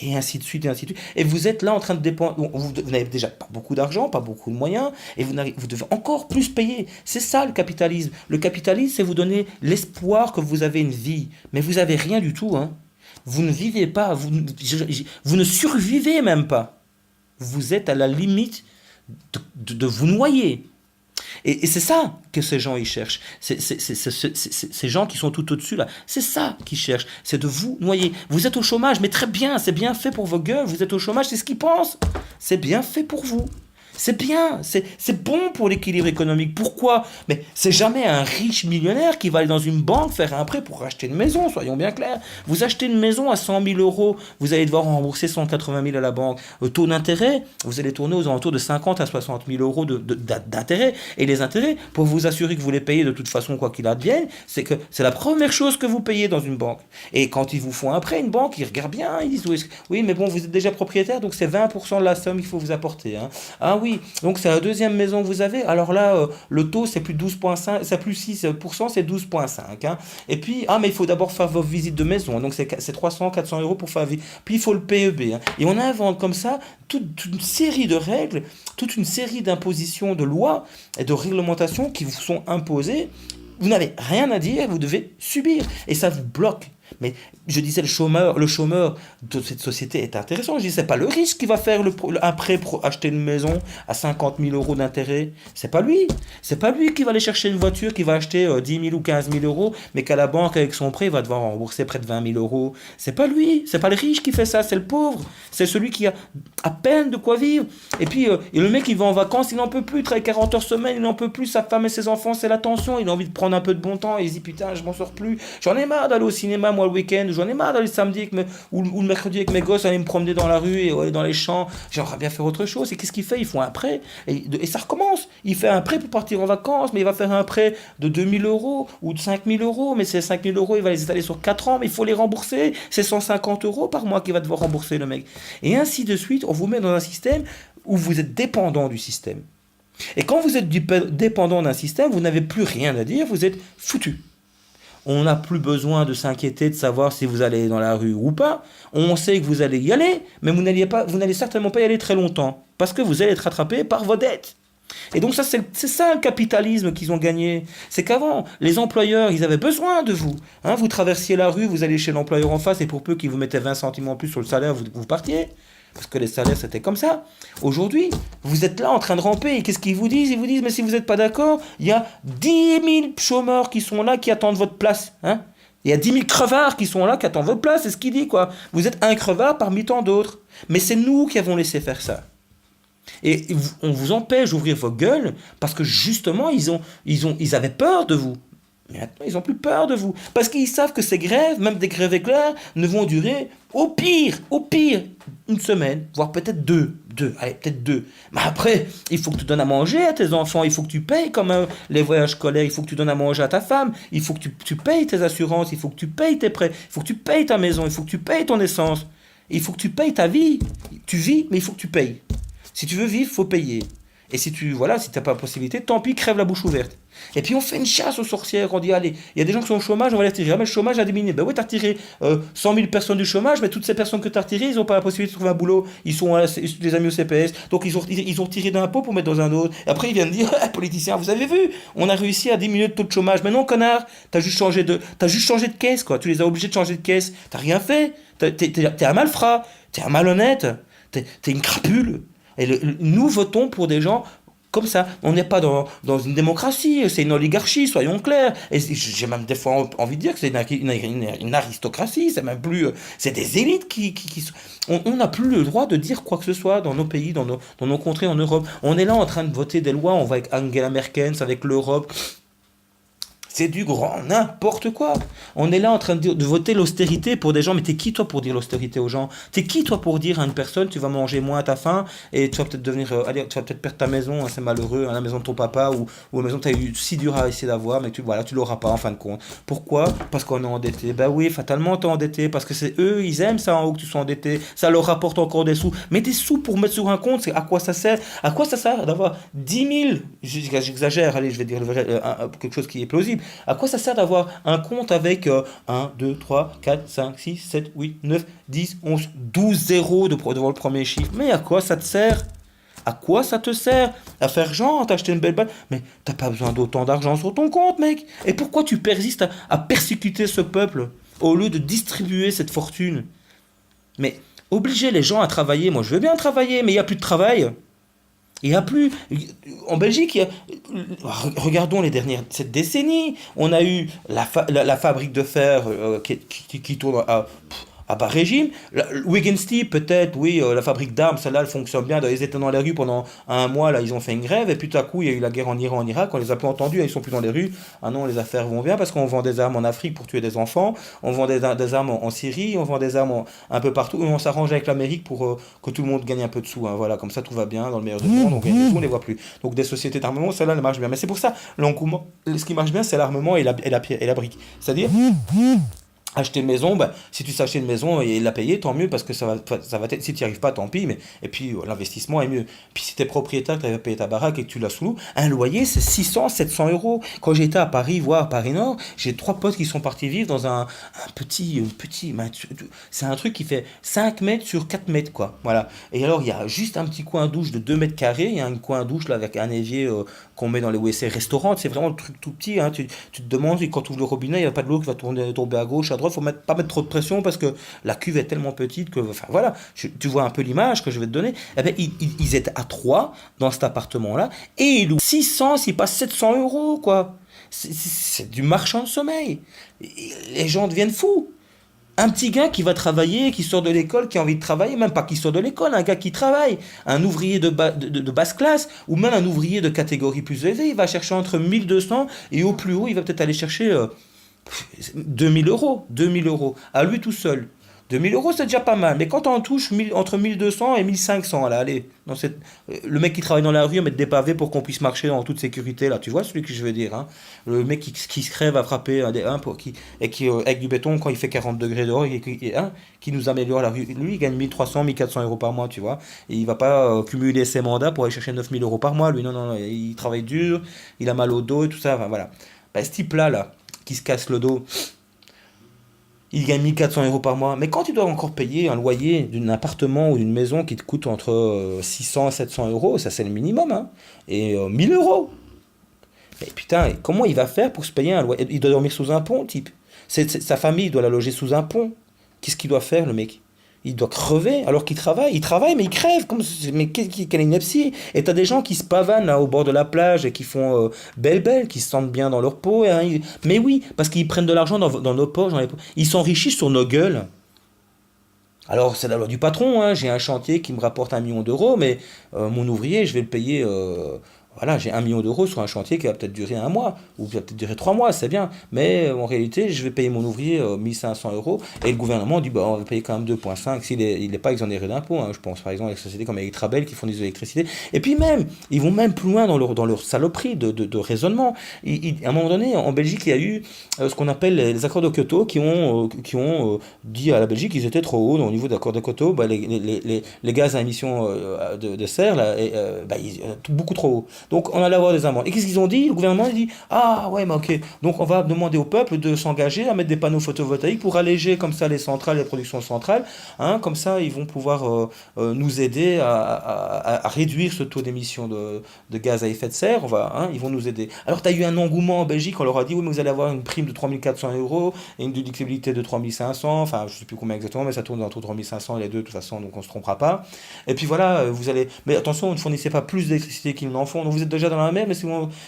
et ainsi de suite, et ainsi de suite. Et vous êtes là en train de dépenser, vous n'avez déjà pas beaucoup d'argent, pas beaucoup de moyens, et vous devez encore plus payer. C'est ça le capitalisme. Le capitalisme, c'est vous donner l'espoir que vous avez une vie, mais vous avez rien du tout, hein. Vous ne vivez pas, vous ne survivez même pas. Vous êtes à la limite de vous noyer. Et c'est ça que ces gens ils cherchent. Ces gens qui sont tout au-dessus là, c'est ça qu'ils cherchent. C'est de vous noyer. Vous êtes au chômage, mais très bien, c'est bien fait pour vos gueules. Vous êtes au chômage, c'est ce qu'ils pensent. C'est bien fait pour vous. C'est bien, c'est bon pour l'équilibre économique. Pourquoi? Mais c'est jamais un riche millionnaire qui va aller dans une banque faire un prêt pour acheter une maison, soyons bien clairs. Vous achetez une maison à 100 000 euros, vous allez devoir rembourser 180 000 à la banque. Le taux d'intérêt, vous allez tourner aux alentours de 50 à 60 000 euros d'intérêt. Et les intérêts, pour vous assurer que vous les payez de toute façon, quoi qu'il advienne, c'est que c'est la première chose que vous payez dans une banque. Et quand ils vous font un prêt, une banque, ils regardent bien, ils disent oui, mais bon, vous êtes déjà propriétaire, donc c'est 20% de la somme qu'il faut vous apporter. Hein. Ah oui, donc c'est la deuxième maison que vous avez. Alors là, le taux, c'est plus 12,5, c'est plus 6%, c'est 12,5. Hein. Et puis, mais il faut d'abord faire vos visites de maison. Donc c'est 300, 400 euros pour faire la visite. Puis il faut le PEB. Hein. Et on invente comme ça toute une série de règles, toute une série d'impositions, de lois et de réglementations qui vous sont imposées. Vous n'avez rien à dire, vous devez subir. Et ça vous bloque. Mais je disais, le chômeur de cette société est intéressant. Je disais, c'est pas le riche qui va faire un prêt pour acheter une maison à 50 000 euros d'intérêt. C'est pas lui. C'est pas lui qui va aller chercher une voiture, qui va acheter 10 000 ou 15 000 euros, mais qu'à la banque, avec son prêt, il va devoir rembourser près de 20 000 euros. C'est pas lui. C'est pas le riche qui fait ça. C'est le pauvre. C'est celui qui a à peine de quoi vivre. Et puis, et le mec, il va en vacances, il n'en peut plus. Il travaille 40 heures semaine, il n'en peut plus. Sa femme et ses enfants, c'est la tension. Il a envie de prendre un peu de bon temps. Et il se dit, putain, je m'en sors plus. J'en ai marre d'aller au cinéma, moi, le week-end. J'en ai marre d'aller le samedi ou le mercredi avec mes gosses, aller me promener dans la rue et aller dans les champs. J'aimerais bien faire autre chose. Et qu'est-ce qu'il fait? Ils font un prêt et ça recommence. Il fait un prêt pour partir en vacances, mais il va faire un prêt de 2 000 euros ou de 5 000 euros. Mais ces 5 000 euros, il va les étaler sur 4 ans, mais il faut les rembourser. C'est 150 euros par mois qu'il va devoir rembourser, le mec. Et ainsi de suite, on vous met dans un système où vous êtes dépendant du système. Et quand vous êtes dépendant d'un système, vous n'avez plus rien à dire, vous êtes foutu. On n'a plus besoin de s'inquiéter de savoir si vous allez dans la rue ou pas. On sait que vous allez y aller, mais vous n'allez certainement pas y aller très longtemps, parce que vous allez être rattrapé par vos dettes. Et donc ça, c'est ça le capitalisme qu'ils ont gagné. C'est qu'avant, les employeurs, ils avaient besoin de vous. Hein, vous traversiez la rue, vous allez chez l'employeur en face, et pour peu qu'il vous mettait 20 centimes en plus sur le salaire, vous partiez. Parce que les salaires, c'était comme ça. Aujourd'hui, vous êtes là en train de ramper. Et qu'est-ce qu'ils vous disent? Ils vous disent, mais si vous n'êtes pas d'accord, il y a 10 000 chômeurs qui sont là, qui attendent votre place. Hein, il y a 10 000 crevards qui sont là, qui attendent votre place. C'est ce qu'il dit, quoi. Vous êtes un crevard parmi tant d'autres. Mais c'est nous qui avons laissé faire ça. Et on vous empêche d'ouvrir vos gueules parce que justement, ils avaient peur de vous. Mais maintenant, ils n'ont plus peur de vous. Parce qu'ils savent que ces grèves, même des grèves éclairs, ne vont durer au pire, une semaine, voire peut-être deux. Allez, peut-être 2. Mais après, il faut que tu donnes à manger à tes enfants, il faut que tu payes comme les voyages scolaires, il faut que tu donnes à manger à ta femme, il faut que tu payes tes assurances, il faut que tu payes tes prêts, il faut que tu payes ta maison, il faut que tu payes ton essence, il faut que tu payes ta vie. Tu vis, mais il faut que tu payes. Si tu veux vivre, il faut payer. Et si tu n'as pas la possibilité, tant pis, crève la bouche ouverte. Et puis on fait une chasse aux sorcières, on dit allez, il y a des gens qui sont au chômage, on va les retirer. Ah, mais le chômage a diminué. Ben oui, tu as retiré 100 000 personnes du chômage, mais toutes ces personnes que tu as retirées, ils n'ont pas la possibilité de trouver un boulot, ils sont des amis au CPS, donc ils ont retiré d'un pot pour mettre dans un autre. Et après ils viennent dire, politiciens, vous avez vu, on a réussi à diminuer le taux de chômage. Mais non, connard, t'as juste changé de caisse, quoi. Tu les as obligés de changer de caisse. T'as rien fait. T'es un malfrat, t'es un malhonnête, t'es une crapule. Et nous votons pour des gens comme ça. On n'est pas dans une démocratie, c'est une oligarchie, soyons clairs. Et j'ai même des fois envie de dire que c'est une aristocratie, c'est même plus... C'est des élites qui on n'a plus le droit de dire quoi que ce soit dans nos pays, dans nos contrées en Europe. On est là en train de voter des lois, on va avec Angela Merkel, avec l'Europe... C'est du grand n'importe quoi. On est là en train de voter l'austérité pour des gens. Mais t'es qui toi pour dire l'austérité aux gens? T'es qui toi pour dire à une personne tu vas manger moins à ta faim et tu vas peut-être tu vas peut-être perdre ta maison, hein, c'est malheureu, hein, la maison de ton papa ou la maison que tu as eu si dur à essayer d'avoir, mais tu l'auras pas en fin de compte. Pourquoi? Parce qu'on est endetté. Ben oui, fatalement t'es endetté parce que c'est eux, ils aiment ça en haut que tu sois endetté. Ça leur rapporte encore des sous. Mais des sous pour mettre sur un compte, c'est à quoi ça sert? À quoi ça sert d'avoir 10 000, j'exagère, allez, je vais dire quelque chose qui est plausible. À quoi ça sert d'avoir un compte avec 1, 2, 3, 4, 5, 6, 7, 8, 9, 10, 11, 12 zéros devant le premier chiffre? Mais à quoi ça te sert? À quoi ça te sert? À faire genre, t'acheter une belle balle? Mais t'as pas besoin d'autant d'argent sur ton compte, mec. Et pourquoi tu persistes à persécuter ce peuple au lieu de distribuer cette fortune? Mais obliger les gens à travailler, moi je veux bien travailler, mais il n'y a plus de travail. Il n'y a plus. En Belgique, regardons cette décennie. On a eu la fabrique de fer qui tourne à bas régime. Wigan Steel, peut-être, oui, la fabrique d'armes, celle-là, elle fonctionne bien. Ils étaient dans les rues pendant un mois, là, ils ont fait une grève. Et puis tout à coup, il y a eu la guerre en Iran, en Irak. On les a plus entendus, ils sont plus dans les rues. Ah non, les affaires vont bien parce qu'on vend des armes en Afrique pour tuer des enfants. On vend des armes en Syrie. On vend des armes un peu partout. Et on s'arrange avec l'Amérique pour que tout le monde gagne un peu de sous. Hein. Voilà, comme ça, tout va bien dans le meilleur des mondes. On gagne des sous, on ne les voit plus. Donc des sociétés d'armement, celle-là, elle marche bien. Mais c'est pour ça, l'engouement, ce qui marche bien, c'est l'armement et la brique. C'est-à-dire, acheter une maison, bah, si tu sais acheter une maison et la payer, tant mieux, parce que ça va si tu n'y arrives pas, tant pis, mais, et puis l'investissement est mieux. Puis si tu es propriétaire, que tu as payé ta baraque et que tu la sous-loues, un loyer c'est 600, 700 euros. Quand j'étais à Paris, voire à Paris Nord, j'ai trois potes qui sont partis vivre dans un petit, c'est un truc qui fait 5 mètres sur 4 mètres, quoi. Voilà. Et alors, il y a juste un petit coin douche de 2 mètres carrés, il y a un coin douche là avec un évier qu'on met dans les WC restaurants, c'est vraiment le truc tout petit, hein. Tu te demandes, quand tu ouvres le robinet, il n'y a pas de l'eau qui va tomber à gauche, à droite, faut pas mettre trop de pression parce que la cuve est tellement petite que, enfin voilà, tu vois un peu l'image que je vais te donner. Eh ben, ils étaient à trois dans cet appartement-là et ils louent 600, s'ils passent 700 euros, quoi. C'est du marchand de sommeil. Les gens deviennent fous. Un petit gars qui va travailler, qui sort de l'école, qui a envie de travailler, même pas qui sort de l'école, un gars qui travaille, un ouvrier de basse classe, ou même un ouvrier de catégorie plus élevée, il va chercher entre 1200 et au plus haut, il va peut-être aller chercher 2000 euros. 2000 euros, à lui tout seul. 2000 euros, c'est déjà pas mal. Mais quand on touche entre 1200 et 1500, là, allez, le mec qui travaille dans la rue, mettre des pavés pour qu'on puisse marcher en toute sécurité, là, tu vois celui que je veux dire, hein. Le mec qui se crève à frapper avec du béton quand il fait 40 degrés dehors, qui nous améliore la rue. Lui, il gagne 1300, 1400 euros par mois, tu vois. Et il va pas cumuler ses mandats pour aller chercher 9000 euros par mois. Lui, non, non, non, il travaille dur, il a mal au dos et tout ça, enfin, voilà. Ben, ce type-là, là, qui se casse le dos, il gagne 1400 euros par mois. Mais quand tu dois encore payer un loyer d'un appartement ou d'une maison qui te coûte entre 600 et 700 euros, ça c'est le minimum, hein, et 1000 euros. Mais putain, comment il va faire pour se payer un loyer? Il doit dormir sous un pont, type. Sa famille doit la loger sous un pont. Qu'est-ce qu'il doit faire, le mec? Il doit crever alors qu'il travaille. Il travaille, mais il crève. Mais quelle ineptie. Et t'as des gens qui se pavanent là, au bord de la plage et qui font belle, qui se sentent bien dans leur peau. Hein. Mais oui, parce qu'ils prennent de l'argent dans nos poches. Ils s'enrichissent sur nos gueules. Alors, c'est la loi du patron. Hein. J'ai un chantier qui me rapporte 1 million d'euros, mais mon ouvrier, je vais le payer. Voilà, j'ai 1 million d'euros sur un chantier qui va peut-être durer un mois, ou qui va peut-être durer 3 mois, c'est bien. Mais en réalité, je vais payer mon ouvrier 1500 euros, et le gouvernement dit, bah, on va payer quand même 2,5 s'il n'est pas exonéré d'impôts. Hein. Je pense par exemple à des sociétés comme Electrabel qui fournissent de l'électricité. Et puis même, ils vont même plus loin dans leur saloperie de raisonnement. À un moment donné, en Belgique, il y a eu ce qu'on appelle les accords de Kyoto qui ont dit à la Belgique qu'ils étaient trop hauts au niveau des accords de Kyoto. Bah, les gaz à émission de serre, là, bah, beaucoup trop hauts. Donc on allait avoir des amendes. Et qu'est-ce qu'ils ont dit? Le gouvernement a dit, ah ouais, mais ok. Donc on va demander au peuple de s'engager à mettre des panneaux photovoltaïques pour alléger comme ça les centrales, les productions centrales. Hein, comme ça, ils vont pouvoir nous aider à réduire ce taux d'émission de gaz à effet de serre. Ils vont nous aider. Alors tu as eu un engouement en Belgique, on leur a dit, oui, mais vous allez avoir une prime de 3400 euros et une déductibilité de 3500. Enfin, je ne sais plus combien exactement, mais ça tourne entre 3500 et les deux, de toute façon, donc on ne se trompera pas. Et puis voilà, vous allez. Mais attention, vous ne fournissez pas plus d'électricité qu'ils n'en font. Donc vous êtes déjà dans la mer, mais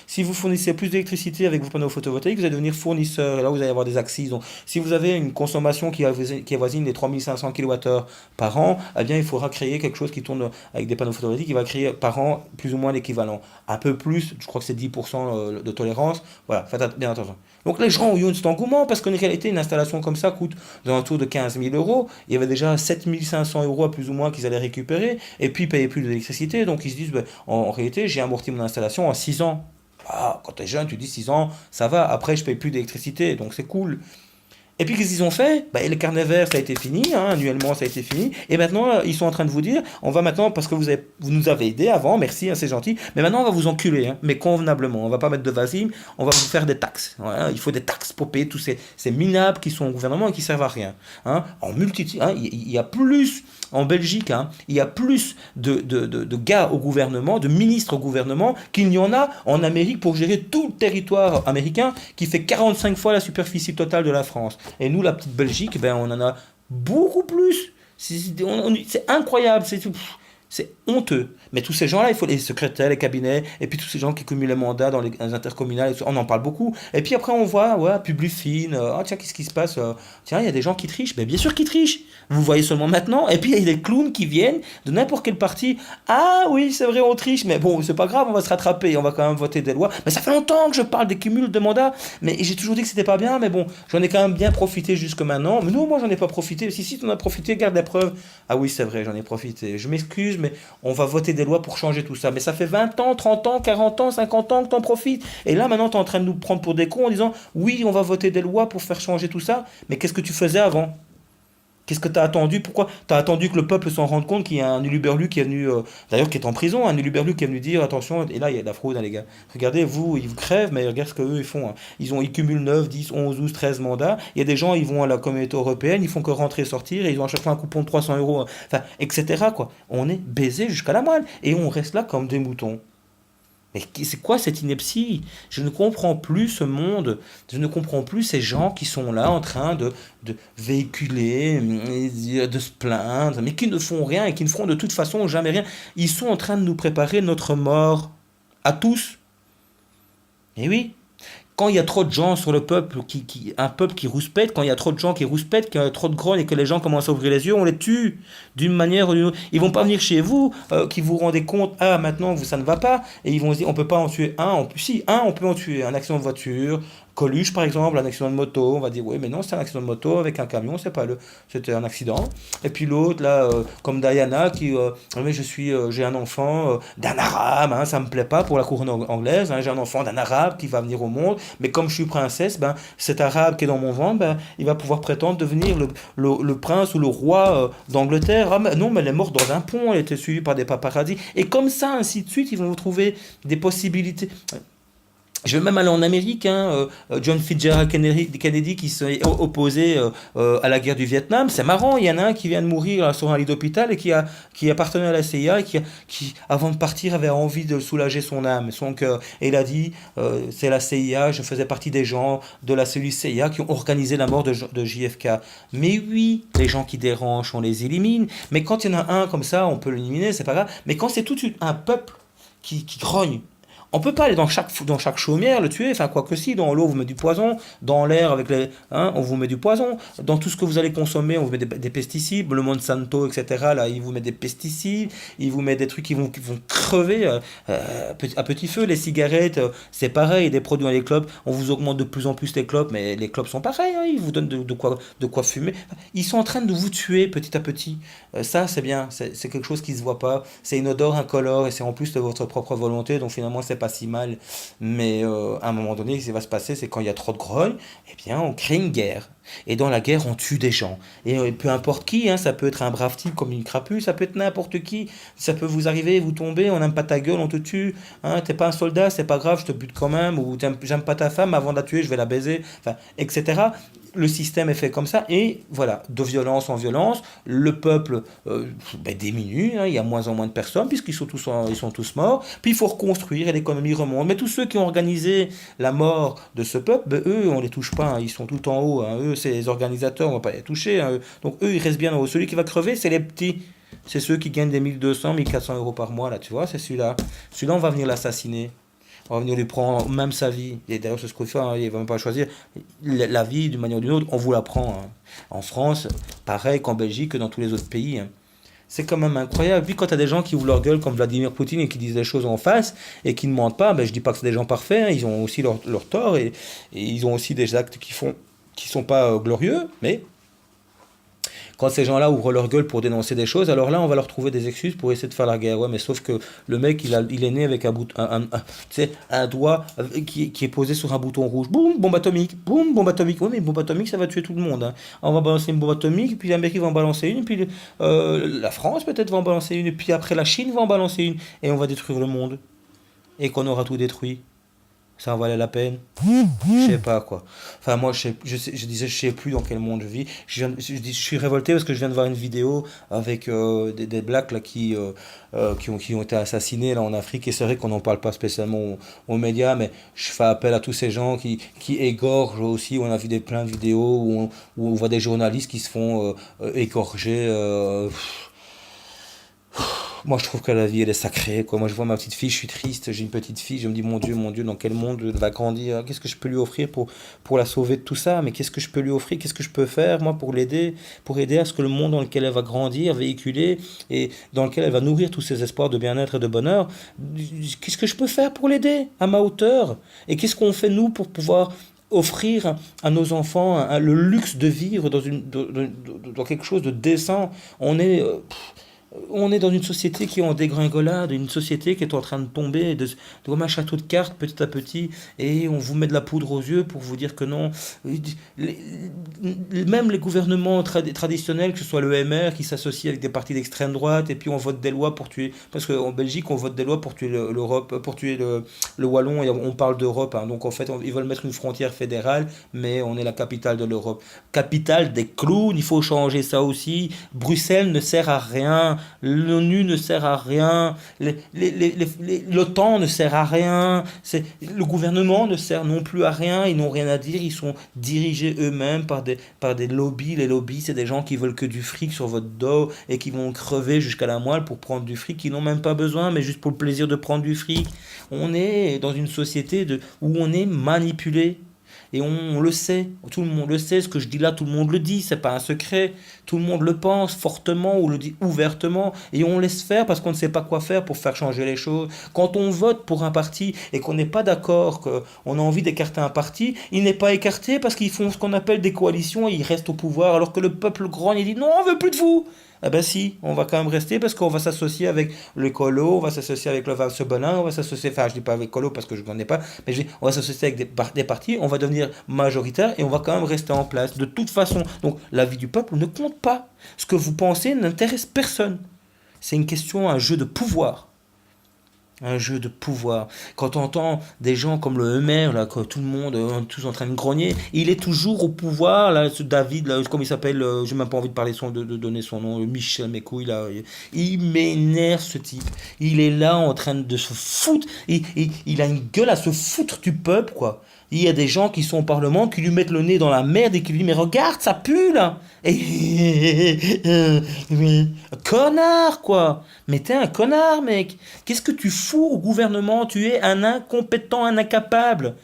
si vous fournissez plus d'électricité avec vos panneaux photovoltaïques, vous allez devenir fournisseur. Et là, vous allez avoir des axes. Donc si vous avez une consommation qui avoisine les 3500 kWh par an, eh bien, il faudra créer quelque chose qui tourne avec des panneaux photovoltaïques qui va créer par an plus ou moins l'équivalent. Un peu plus, je crois que c'est 10% de tolérance. Voilà, faites bien attention. Donc les gens ont eu cet engouement parce qu'en réalité, une installation comme ça coûte dans un tour de 15 000 euros. Il y avait déjà 7 500 euros à plus ou moins qu'ils allaient récupérer et puis ils payaient plus d'électricité. Donc ils se disent, ben, en réalité, j'ai amorti mon installation en 6 ans. Ah, quand tu es jeune, tu dis 6 ans, ça va. Après, je paye plus d'électricité, donc c'est cool. Et puis qu'est-ce qu'ils ont fait? Bah, les carnets verts, ça a été fini, hein, annuellement, ça a été fini. Et maintenant, ils sont en train de vous dire, on va maintenant, parce que vous nous avez aidés avant, merci, hein, c'est gentil, mais maintenant on va vous enculer, hein, mais convenablement. On va pas mettre de vasime, on va vous faire des taxes. Voilà, il faut des taxes pour payer tous ces minables qui sont au gouvernement et qui servent à rien. Hein. Hein, il y a plus, en Belgique, hein, il y a plus de gars au gouvernement, de ministres au gouvernement, qu'il n'y en a en Amérique pour gérer tout le territoire américain qui fait 45 fois la superficie totale de la France. Et nous, la petite Belgique, ben, on en a beaucoup plus. C'est incroyable, c'est honteux. Mais tous ces gens-là, il faut les secrétaires, les cabinets, et puis tous ces gens qui cumulent les mandats dans les intercommunales, on en parle beaucoup. Et puis après, on voit, ouais, Publifine, ah tiens, qu'est-ce qui se passe tiens, il y a des gens qui trichent. Mais bien sûr qu'ils trichent. Vous voyez seulement maintenant. Et puis il y a des clowns qui viennent de n'importe quel parti. Ah oui, c'est vrai, on triche, mais bon, c'est pas grave, on va se rattraper, on va quand même voter des lois. Mais ça fait longtemps que je parle des cumuls de mandats, mais j'ai toujours dit que c'était pas bien, mais bon, j'en ai quand même bien profité jusque maintenant. Mais non, moi, j'en ai pas profité. Si tu en as profité, garde la preuve. Ah oui, c'est vrai, j'en ai profité. Je m'excuse, mais on va voter des lois pour changer tout ça. Mais ça fait 20 ans, 30 ans, 40 ans, 50 ans que t'en profites. Et là, maintenant, t'es en train de nous prendre pour des cons en disant, oui, on va voter des lois pour faire changer tout ça. Mais qu'est-ce que tu faisais avant? Qu'est-ce que tu as attendu? Pourquoi tu as attendu que le peuple s'en rende compte qu'il y a un uluberlu qui est venu, d'ailleurs qui est en prison, un uluberlu qui est venu dire attention, et là il y a de la fraude, hein, les gars. Regardez, vous, ils vous crèvent, mais regardez ce qu'eux ils font. Hein. Ils cumulent 9, 10, 11, 12, 13 mandats. Il y a des gens, ils vont à la communauté européenne, ils font que rentrer et sortir, et ils ont à chaque fois un coupon de 300 euros, hein. Enfin, etc. Quoi. On est baisé jusqu'à la moelle, et on reste là comme des moutons. Mais c'est quoi cette ineptie? Je ne comprends plus ce monde, je ne comprends plus ces gens qui sont là en train de véhiculer, de se plaindre, mais qui ne font rien et qui ne feront de toute façon jamais rien. Ils sont en train de nous préparer notre mort à tous. Et oui, quand il y a trop de gens sur le peuple, un peuple qui rouspète, quand il y a trop de gens qui rouspètent, qu'il y a trop de grogne et que les gens commencent à ouvrir les yeux, on les tue d'une manière ou d'une autre. Ils vont pas venir chez vous, qui vous rendez compte, ah maintenant vous ça ne va pas, et ils vont se dire on peut pas en tuer un, si un on peut en tuer, un accident de voiture, Coluche par exemple, un accident de moto, on va dire oui mais non c'est un accident de moto avec un camion, c'était un accident. Et puis l'autre là, comme Diana qui, mais j'ai un enfant d'un arabe, hein, ça me plaît pas pour la couronne anglaise, hein, j'ai un enfant d'un arabe qui va venir au monde, mais comme je suis princesse, ben cet arabe qui est dans mon ventre, ben il va pouvoir prétendre devenir le prince ou le roi d'Angleterre. Ah, mais non mais elle est morte dans un pont, elle était suivie par des paparazzis. Et comme ça ainsi de suite, ils vont vous trouver des possibilités. Je vais même aller en Amérique, hein, John Fitzgerald Kennedy qui s'est opposé à la guerre du Vietnam. C'est marrant, il y en a un qui vient de mourir là, sur un lit d'hôpital et qui appartenait à la CIA et qui, avant de partir, avait envie de soulager son âme, son cœur. Et il a dit, c'est la CIA, je faisais partie des gens de la cellule CIA qui ont organisé la mort de JFK. Mais oui, les gens qui dérangent, on les élimine. Mais quand il y en a un comme ça, on peut l'éliminer, c'est pas grave. Mais quand c'est un peuple qui grogne, on peut pas aller dans chaque chaumière le tuer, enfin quoi que si, dans l'eau vous met du poison, dans l'air on vous met du poison, dans tout ce que vous allez consommer on vous met des pesticides, le Monsanto etc. Là il vous met des pesticides, il vous met des trucs qui vont crever à petit feu, les cigarettes c'est pareil, des produits dans les clopes, on vous augmente de plus en plus les clopes, mais les clopes sont pareilles, hein, ils vous donnent de quoi fumer, ils sont en train de vous tuer petit à petit. Ça c'est bien, c'est quelque chose qui se voit pas, c'est une odeur incolore et c'est en plus de votre propre volonté, donc finalement c'est pas si mal, mais à un moment donné, ce qui va se passer, c'est quand il y a trop de grogne, eh bien, on crée une guerre. Et dans la guerre, on tue des gens. Et peu importe qui, hein, ça peut être un brave type comme une crapule, ça peut être n'importe qui. Ça peut vous arriver, vous tomber, on n'aime pas ta gueule, on te tue. Hein, t'es pas un soldat, c'est pas grave, je te bute quand même. Ou j'aime pas ta femme, avant de la tuer, je vais la baiser. Enfin, etc. Le système est fait comme ça. Et voilà, de violence en violence, le peuple diminue. Hein, il y a moins en moins de personnes, puisqu'ils sont tous morts. Puis il faut reconstruire et l'économie remonte. Mais tous ceux qui ont organisé la mort de ce peuple, ben, eux, on les touche pas. Hein, ils sont tout en haut. Hein, eux, c'est les organisateurs, on va pas les toucher. Hein, donc eux, ils restent bien en haut. Celui qui va crever, c'est les petits. C'est ceux qui gagnent des 1200, 1400 euros par mois, là, tu vois, c'est celui-là. Celui-là, on va venir l'assassiner. On va venir lui prendre même sa vie. Et d'ailleurs, c'est ce qu'on fait, hein, il ne va même pas choisir. La vie, d'une manière ou d'une autre, on vous la prend. Hein. En France, pareil qu'en Belgique, que dans tous les autres pays. Hein. C'est quand même incroyable. Puis quand tu as des gens qui ouvrent leur gueule comme Vladimir Poutine et qui disent des choses en face et qui ne mentent pas, ben, je dis pas que c'est des gens parfaits, hein, ils ont aussi leur tort et ils ont aussi des actes qui sont pas glorieux, mais quand ces gens-là ouvrent leur gueule pour dénoncer des choses, alors là, on va leur trouver des excuses pour essayer de faire la guerre. Ouais, mais sauf que le mec, il est né avec tu sais, un doigt qui est posé sur un bouton rouge. Boum, bombe atomique. Boum, bombe atomique. Oui, mais une bombe atomique, ça va tuer tout le monde, hein. On va balancer une bombe atomique, puis l'Amérique va en balancer une, puis la France peut-être va en balancer une, et puis après la Chine va en balancer une, et on va détruire le monde. Et qu'on aura tout détruit. Ça en valait la peine? Je sais pas quoi. Enfin, moi, je disais, je sais plus dans quel monde je vis. Je suis révolté parce que je viens de voir une vidéo avec des blacks là, qui ont été assassinés là, en Afrique. Et c'est vrai qu'on n'en parle pas spécialement aux médias, mais je fais appel à tous ces gens qui égorgent aussi. On a vu plein de vidéos où on voit des journalistes qui se font égorger. Moi, je trouve que la vie, elle est sacrée, quoi. Moi, je vois ma petite fille, je suis triste, j'ai une petite fille, je me dis, mon Dieu, dans quel monde elle va grandir? Qu'est-ce que je peux lui offrir pour la sauver de tout ça? Mais qu'est-ce que je peux lui offrir? Qu'est-ce que je peux faire, moi, pour aider à ce que le monde dans lequel elle va grandir, véhiculer, et dans lequel elle va nourrir tous ses espoirs de bien-être et de bonheur, qu'est-ce que je peux faire pour l'aider, à ma hauteur? Et qu'est-ce qu'on fait, nous, pour pouvoir offrir à nos enfants le luxe de vivre dans quelque chose de décent? On est... on est dans une société qui est en dégringolade, une société qui est en train de tomber comme un château de cartes petit à petit, et on vous met de la poudre aux yeux pour vous dire que non. Les- Même les gouvernements traditionnels, que ce soit le MR qui s'associe avec des partis d'extrême droite, et puis on vote des lois pour tuer, parce qu'en Belgique on vote des lois pour tuer l'Europe, pour tuer le Wallon, et on parle d'Europe, hein. Donc en fait ils veulent mettre une frontière fédérale, mais on est la capitale de l'Europe. Capitale des clowns, il faut changer ça aussi. Bruxelles ne sert à rien. L'ONU ne sert à rien, l'OTAN ne sert à rien, le gouvernement ne sert non plus à rien, ils n'ont rien à dire, ils sont dirigés eux-mêmes par des lobbies. Les lobbies, c'est des gens qui veulent que du fric sur votre dos et qui vont crever jusqu'à la moelle pour prendre du fric, qui n'ont même pas besoin, mais juste pour le plaisir de prendre du fric. On est dans une société où on est manipulé. Et on le sait, tout le monde le sait, ce que je dis là, tout le monde le dit, c'est pas un secret, tout le monde le pense fortement ou le dit ouvertement, et on laisse faire parce qu'on ne sait pas quoi faire pour faire changer les choses. Quand on vote pour un parti et qu'on n'est pas d'accord, qu'on a envie d'écarter un parti, il n'est pas écarté parce qu'ils font ce qu'on appelle des coalitions et ils restent au pouvoir, alors que le peuple grogne et dit non, on veut plus de vous. Eh ben si, on va quand même rester parce qu'on va s'associer avec l'écolo, on va s'associer avec le Valsebelin, on va s'associer, enfin je dis pas avec l'écolo parce que je ne connais pas, mais on va s'associer avec des partis, on va devenir majoritaire et on va quand même rester en place. De toute façon, donc la vie du peuple ne compte pas. Ce que vous pensez n'intéresse personne. C'est une question, un jeu de pouvoir. Un jeu de pouvoir. Quand on entend des gens comme le Homer, là, que tout le monde, tous en train de grogner, il est toujours au pouvoir, là, ce David, là, comme il s'appelle, j'ai même pas envie de parler de donner son nom, Michel Mécouille, là, il m'énerve ce type. Il est là en train de se foutre, il a une gueule à se foutre du peuple, quoi. Il y a des gens qui sont au Parlement qui lui mettent le nez dans la merde et qui lui disent mais regarde ça pue là mais, connard quoi, mais t'es un connard mec, qu'est-ce que tu fous au gouvernement, tu es un incompétent, un incapable,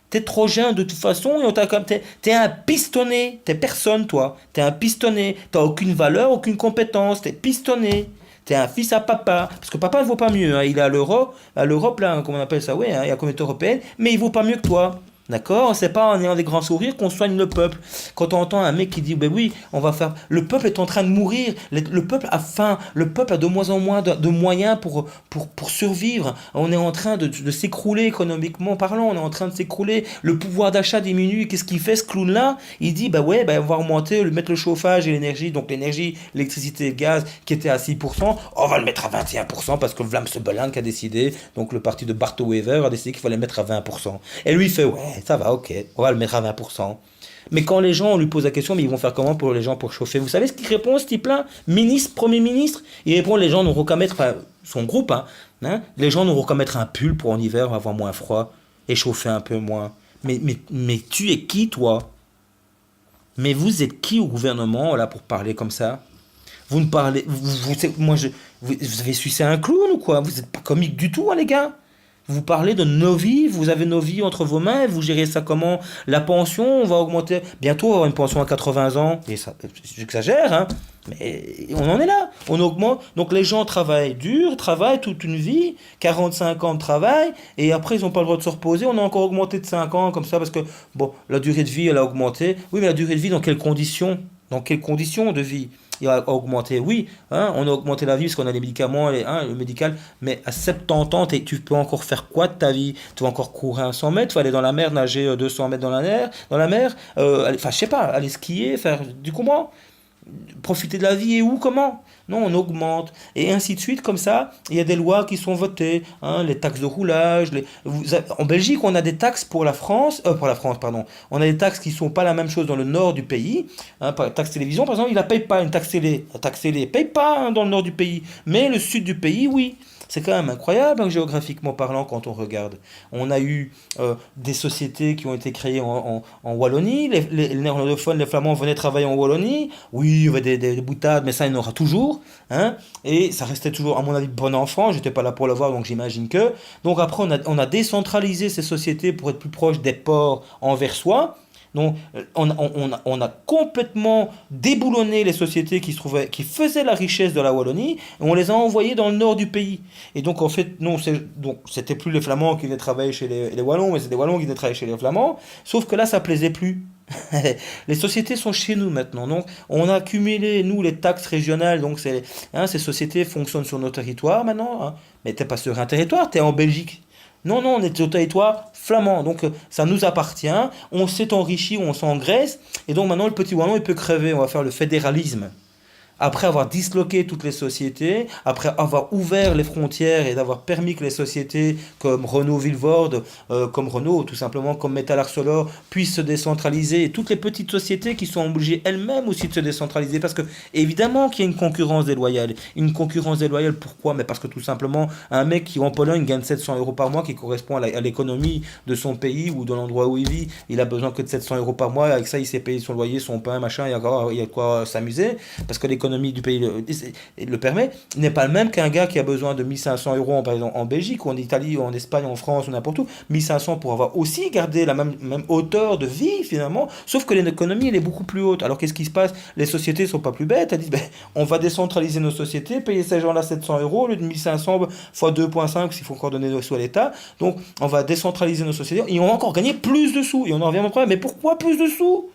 t'es trop jeune de toute façon et on t'a comme t'es un pistonné, t'es personne toi, t'es un pistonné, t'as aucune valeur, aucune compétence, t'es pistonné. T'es un fils à papa, parce que papa ne vaut pas mieux, hein. Il est à l'Europe là, comment on appelle ça, ouais, hein, il y a la communauté européenne, mais il vaut pas mieux que toi. D'accord? C'est pas en ayant des grands sourires qu'on soigne le peuple. Quand on entend un mec qui dit, ben oui, on va faire. Le peuple est en train de mourir. Le peuple a faim. Le peuple a de moins en moins de moyens pour survivre. On est en train de s'écrouler économiquement parlant. On est en train de s'écrouler. Le pouvoir d'achat diminue. Qu'est-ce qu'il fait, ce clown-là? Il dit, bah ouais, bah on va augmenter, mettre le chauffage et l'énergie. Donc l'énergie, l'électricité et le gaz qui était à 6%, on va le mettre à 21% parce que Vlaams Belang a décidé. Donc le parti de Bart Wever a décidé qu'il fallait le mettre à 20%. Et lui, il fait, ouais. Ça va, ok, on va le mettre à 20%. Mais quand les gens, on lui pose la question, mais ils vont faire comment pour les gens pour chauffer? Vous savez ce qu'il répond, ce type-là? Ministre, Premier ministre? Il répond, les gens n'auront qu'à mettre, enfin, son groupe, les gens n'auront qu'à mettre un pull pour en hiver, on va avoir moins froid, et chauffer un peu moins. Mais tu es qui, toi? Mais vous êtes qui au gouvernement, là, pour parler comme ça? Vous ne parlez... vous avez sucé un clown ou quoi? Vous n'êtes pas comique du tout, hein, les gars? Vous parlez de nos vies, vous avez nos vies entre vos mains, vous gérez ça comment? La pension, on va augmenter. Bientôt, on va avoir une pension à 80 ans. Et ça, j'exagère, hein. Mais on en est là. On augmente. Donc les gens travaillent dur, travaillent toute une vie, 45 ans de travail, et après, ils n'ont pas le droit de se reposer. On a encore augmenté de 5 ans, comme ça, parce que, bon, la durée de vie, elle a augmenté. Oui, mais la durée de vie, dans quelles conditions? Dans quelles conditions de vie? il a augmenté, oui, hein, on a augmenté la vie parce qu'on a les médicaments, le médical, mais à 70 ans, tu peux encore faire quoi de ta vie? Tu vas encore courir un 100 mètres, tu vas aller dans la mer, nager 200 mètres dans la mer, enfin, je sais pas, aller skier, faire du comment? Profiter de la vie et où, comment? Non, on augmente. Et ainsi de suite, comme ça, il y a des lois qui sont votées, hein, les taxes de roulage. En Belgique, on a des taxes pour la France, pardon. On a des taxes qui sont pas la même chose dans le nord du pays. Hein, taxe télévision, par exemple, il la paye pas, une taxe télé. La taxe télé, paye pas hein, dans le nord du pays. Mais le sud du pays, oui. C'est quand même incroyable, hein, géographiquement parlant, quand on regarde. On a eu des sociétés qui ont été créées en Wallonie. Les néerlandophones, les flamands venaient travailler en Wallonie. Oui, il y avait des boutades, mais ça, il y en aura toujours. Hein, et ça restait toujours, à mon avis, bon enfant. J'étais pas là pour le voir, donc j'imagine que. Donc après, on a décentralisé ces sociétés pour être plus proche des ports envers soi. Donc, on a complètement déboulonné les sociétés qui qui faisaient la richesse de la Wallonie, et on les a envoyées dans le nord du pays. Et donc, en fait, non, donc, c'était plus les Flamands qui venaient travailler chez les Wallons, mais c'est les Wallons qui venaient travailler chez les Flamands. Sauf que là, ça plaisait plus. Les sociétés sont chez nous maintenant. Donc, on a accumulé, nous, les taxes régionales. Donc, hein, ces sociétés fonctionnent sur nos territoires maintenant. Hein. Mais t'es pas sur un territoire, t'es en Belgique. Non, non, on est sur le territoire flamand. Donc, ça nous appartient. On s'est enrichi, on s'engraisse. Et donc, maintenant, le petit Wallon, il peut crever. On va faire le fédéralisme. Après avoir disloqué toutes les sociétés, après avoir ouvert les frontières et d'avoir permis que les sociétés comme Renault Vilvoorde, comme Renault, tout simplement comme Metal Arcelor, puissent se décentraliser, et toutes les petites sociétés qui sont obligées elles-mêmes aussi de se décentraliser, parce que évidemment qu'il y a une concurrence déloyale. Une concurrence déloyale, pourquoi? Mais parce que tout simplement, un mec qui en Pologne gagne 700 euros par mois, qui correspond à l'économie de son pays ou de l'endroit où il vit, il a besoin que de 700 euros par mois, avec ça il sait payer son loyer, son pain, machin, il y a de quoi s'amuser, parce que l'économie du pays le permet, n'est pas le même qu'un gars qui a besoin de 1500 euros par exemple en Belgique ou en Italie ou en Espagne, en France ou n'importe où. 1500 pour avoir aussi gardé la même hauteur de vie finalement, sauf que l'économie elle est beaucoup plus haute. Alors qu'est-ce qui se passe? Les sociétés sont pas plus bêtes, elles disent ben, on va décentraliser nos sociétés, payer ces gens-là 700 euros au lieu de 1500 fois 2,5 s'il faut encore donner des sous à l'État. Donc on va décentraliser nos sociétés et on va encore gagner plus de sous. Et on en revient au problème, mais pourquoi plus de sous?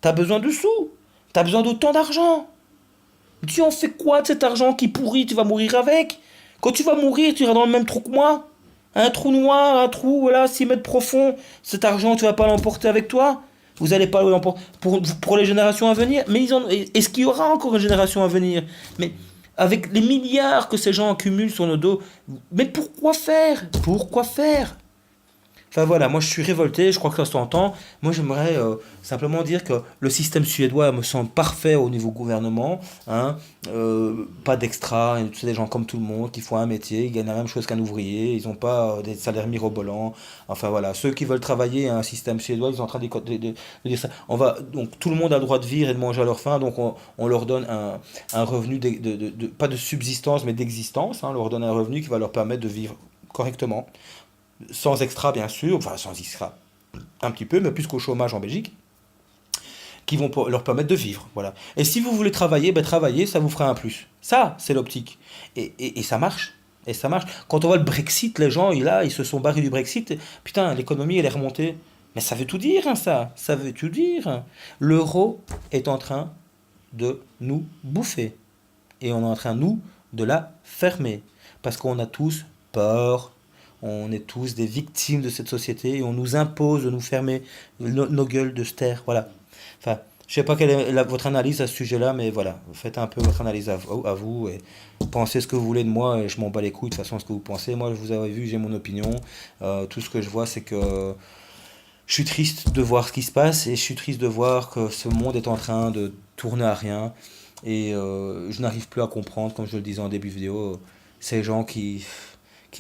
T'as besoin de sous, t'as besoin d'autant d'argent. Tu en fais quoi de cet argent qui pourrit? Tu vas mourir avec. Quand tu vas mourir, tu iras dans le même trou que moi. Un trou noir, un trou, voilà, 6 mètres profond. Cet argent, tu vas pas l'emporter avec toi. Vous allez pas l'emporter pour les générations à venir. Mais est-ce qu'il y aura encore une génération à venir? Mais avec les milliards que ces gens accumulent sur nos dos, mais pourquoi faire? Pourquoi faire? Enfin voilà, moi je suis révolté, je crois que ça s'entend. Moi j'aimerais simplement dire que le système suédois me semble parfait au niveau gouvernement. Hein, pas d'extra, c'est des gens comme tout le monde qui font un métier, ils gagnent la même chose qu'un ouvrier, ils n'ont pas des salaires mirobolants. Enfin voilà, ceux qui veulent travailler à un système suédois, ils sont en train de dire ça. Donc tout le monde a le droit de vivre et de manger à leur faim, donc on leur donne un revenu, pas de subsistance mais d'existence. Hein, on leur donne un revenu qui va leur permettre de vivre correctement sans extra bien sûr, enfin sans extra un petit peu, mais plus qu'au chômage en Belgique, qui vont leur permettre de vivre. Voilà. Et si vous voulez travailler, ben travailler, ça vous fera un plus. Ça, c'est l'optique. Et ça marche. Et ça marche. Quand on voit le Brexit, les gens, ils se sont barrés du Brexit. Putain, l'économie, elle est remontée. Mais ça veut tout dire, hein, ça. Ça veut tout dire. L'euro est en train de nous bouffer. Et on est en train, nous, de la fermer. Parce qu'on a tous peur. On est tous des victimes de cette société et on nous impose de nous fermer nos gueules, de se taire. Voilà. Enfin, je sais pas quelle est votre analyse à ce sujet-là, mais voilà. Faites un peu votre analyse à vous et pensez ce que vous voulez de moi et je m'en bats les couilles de toute façon ce que vous pensez. Moi, je vous avais vu, j'ai mon opinion. Tout ce que je vois, c'est que je suis triste de voir ce qui se passe et je suis triste de voir que ce monde est en train de tourner à rien. Et je n'arrive plus à comprendre, comme je le disais en début de vidéo, ces gens qui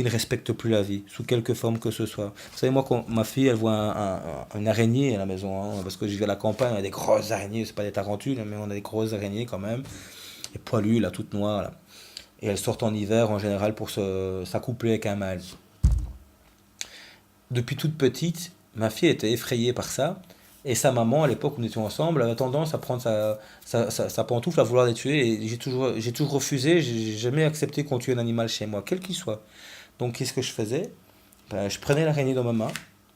ne respectent plus la vie, sous quelque forme que ce soit. Vous savez, moi, quand ma fille, elle voit une araignée à la maison, hein, parce que je vis à la campagne, on a des grosses araignées, c'est pas des tarentules, mais on a des grosses araignées quand même, et poilues, là, toutes noires, là. Et elles sortent en hiver, en général, pour s'accoupler avec un mâle. Depuis toute petite, ma fille était effrayée par ça, et sa maman, à l'époque où nous étions ensemble, avait tendance à prendre sa pantoufle, à vouloir les tuer, et j'ai toujours refusé, j'ai jamais accepté qu'on tue un animal chez moi, quel qu'il soit. Donc, qu'est-ce que je faisais? Ben, je prenais l'araignée dans ma main,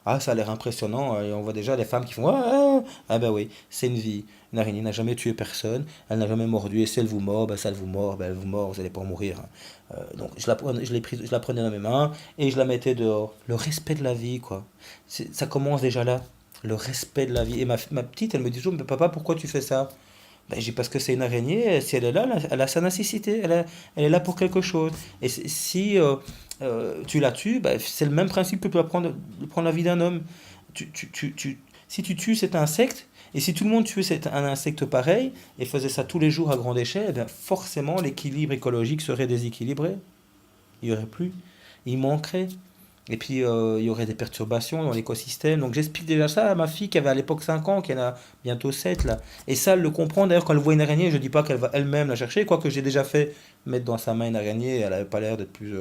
Ah, ça a l'air impressionnant. Et on voit déjà les femmes qui font ah, ah ben oui, c'est une vie. Une araignée n'a jamais tué personne, elle n'a jamais mordu. Et si elle vous mord, ben, ça elle vous mord, ben, elle vous mord, vous allez pas en mourir. Donc je la prenais dans mes mains et je la mettais dehors. Le respect de la vie, quoi. Ça commence déjà là. Le respect de la vie. Et ma petite, elle me dit toujours, mais papa, pourquoi tu fais ça? Ben, je dis parce que c'est une araignée, si elle est là, elle a sa nécessité, elle est là pour quelque chose. Et si tu la tues, ben, c'est le même principe que tu vas prendre la vie d'un homme. Si tu tues cet insecte, et si tout le monde tuait un insecte pareil, et faisait ça tous les jours à grande échelle, eh bien forcément l'équilibre écologique serait déséquilibré. Il n'y aurait plus. Il manquerait. Et puis, il y aurait des perturbations dans l'écosystème. Donc, j'explique déjà ça à ma fille qui avait à l'époque 5 ans, qui en a bientôt 7 là. Et ça, elle le comprend. D'ailleurs, quand elle voit une araignée, je ne dis pas qu'elle va elle-même la chercher, quoique j'ai déjà fait mettre dans sa main une araignée. Elle n'avait pas l'air d'être plus.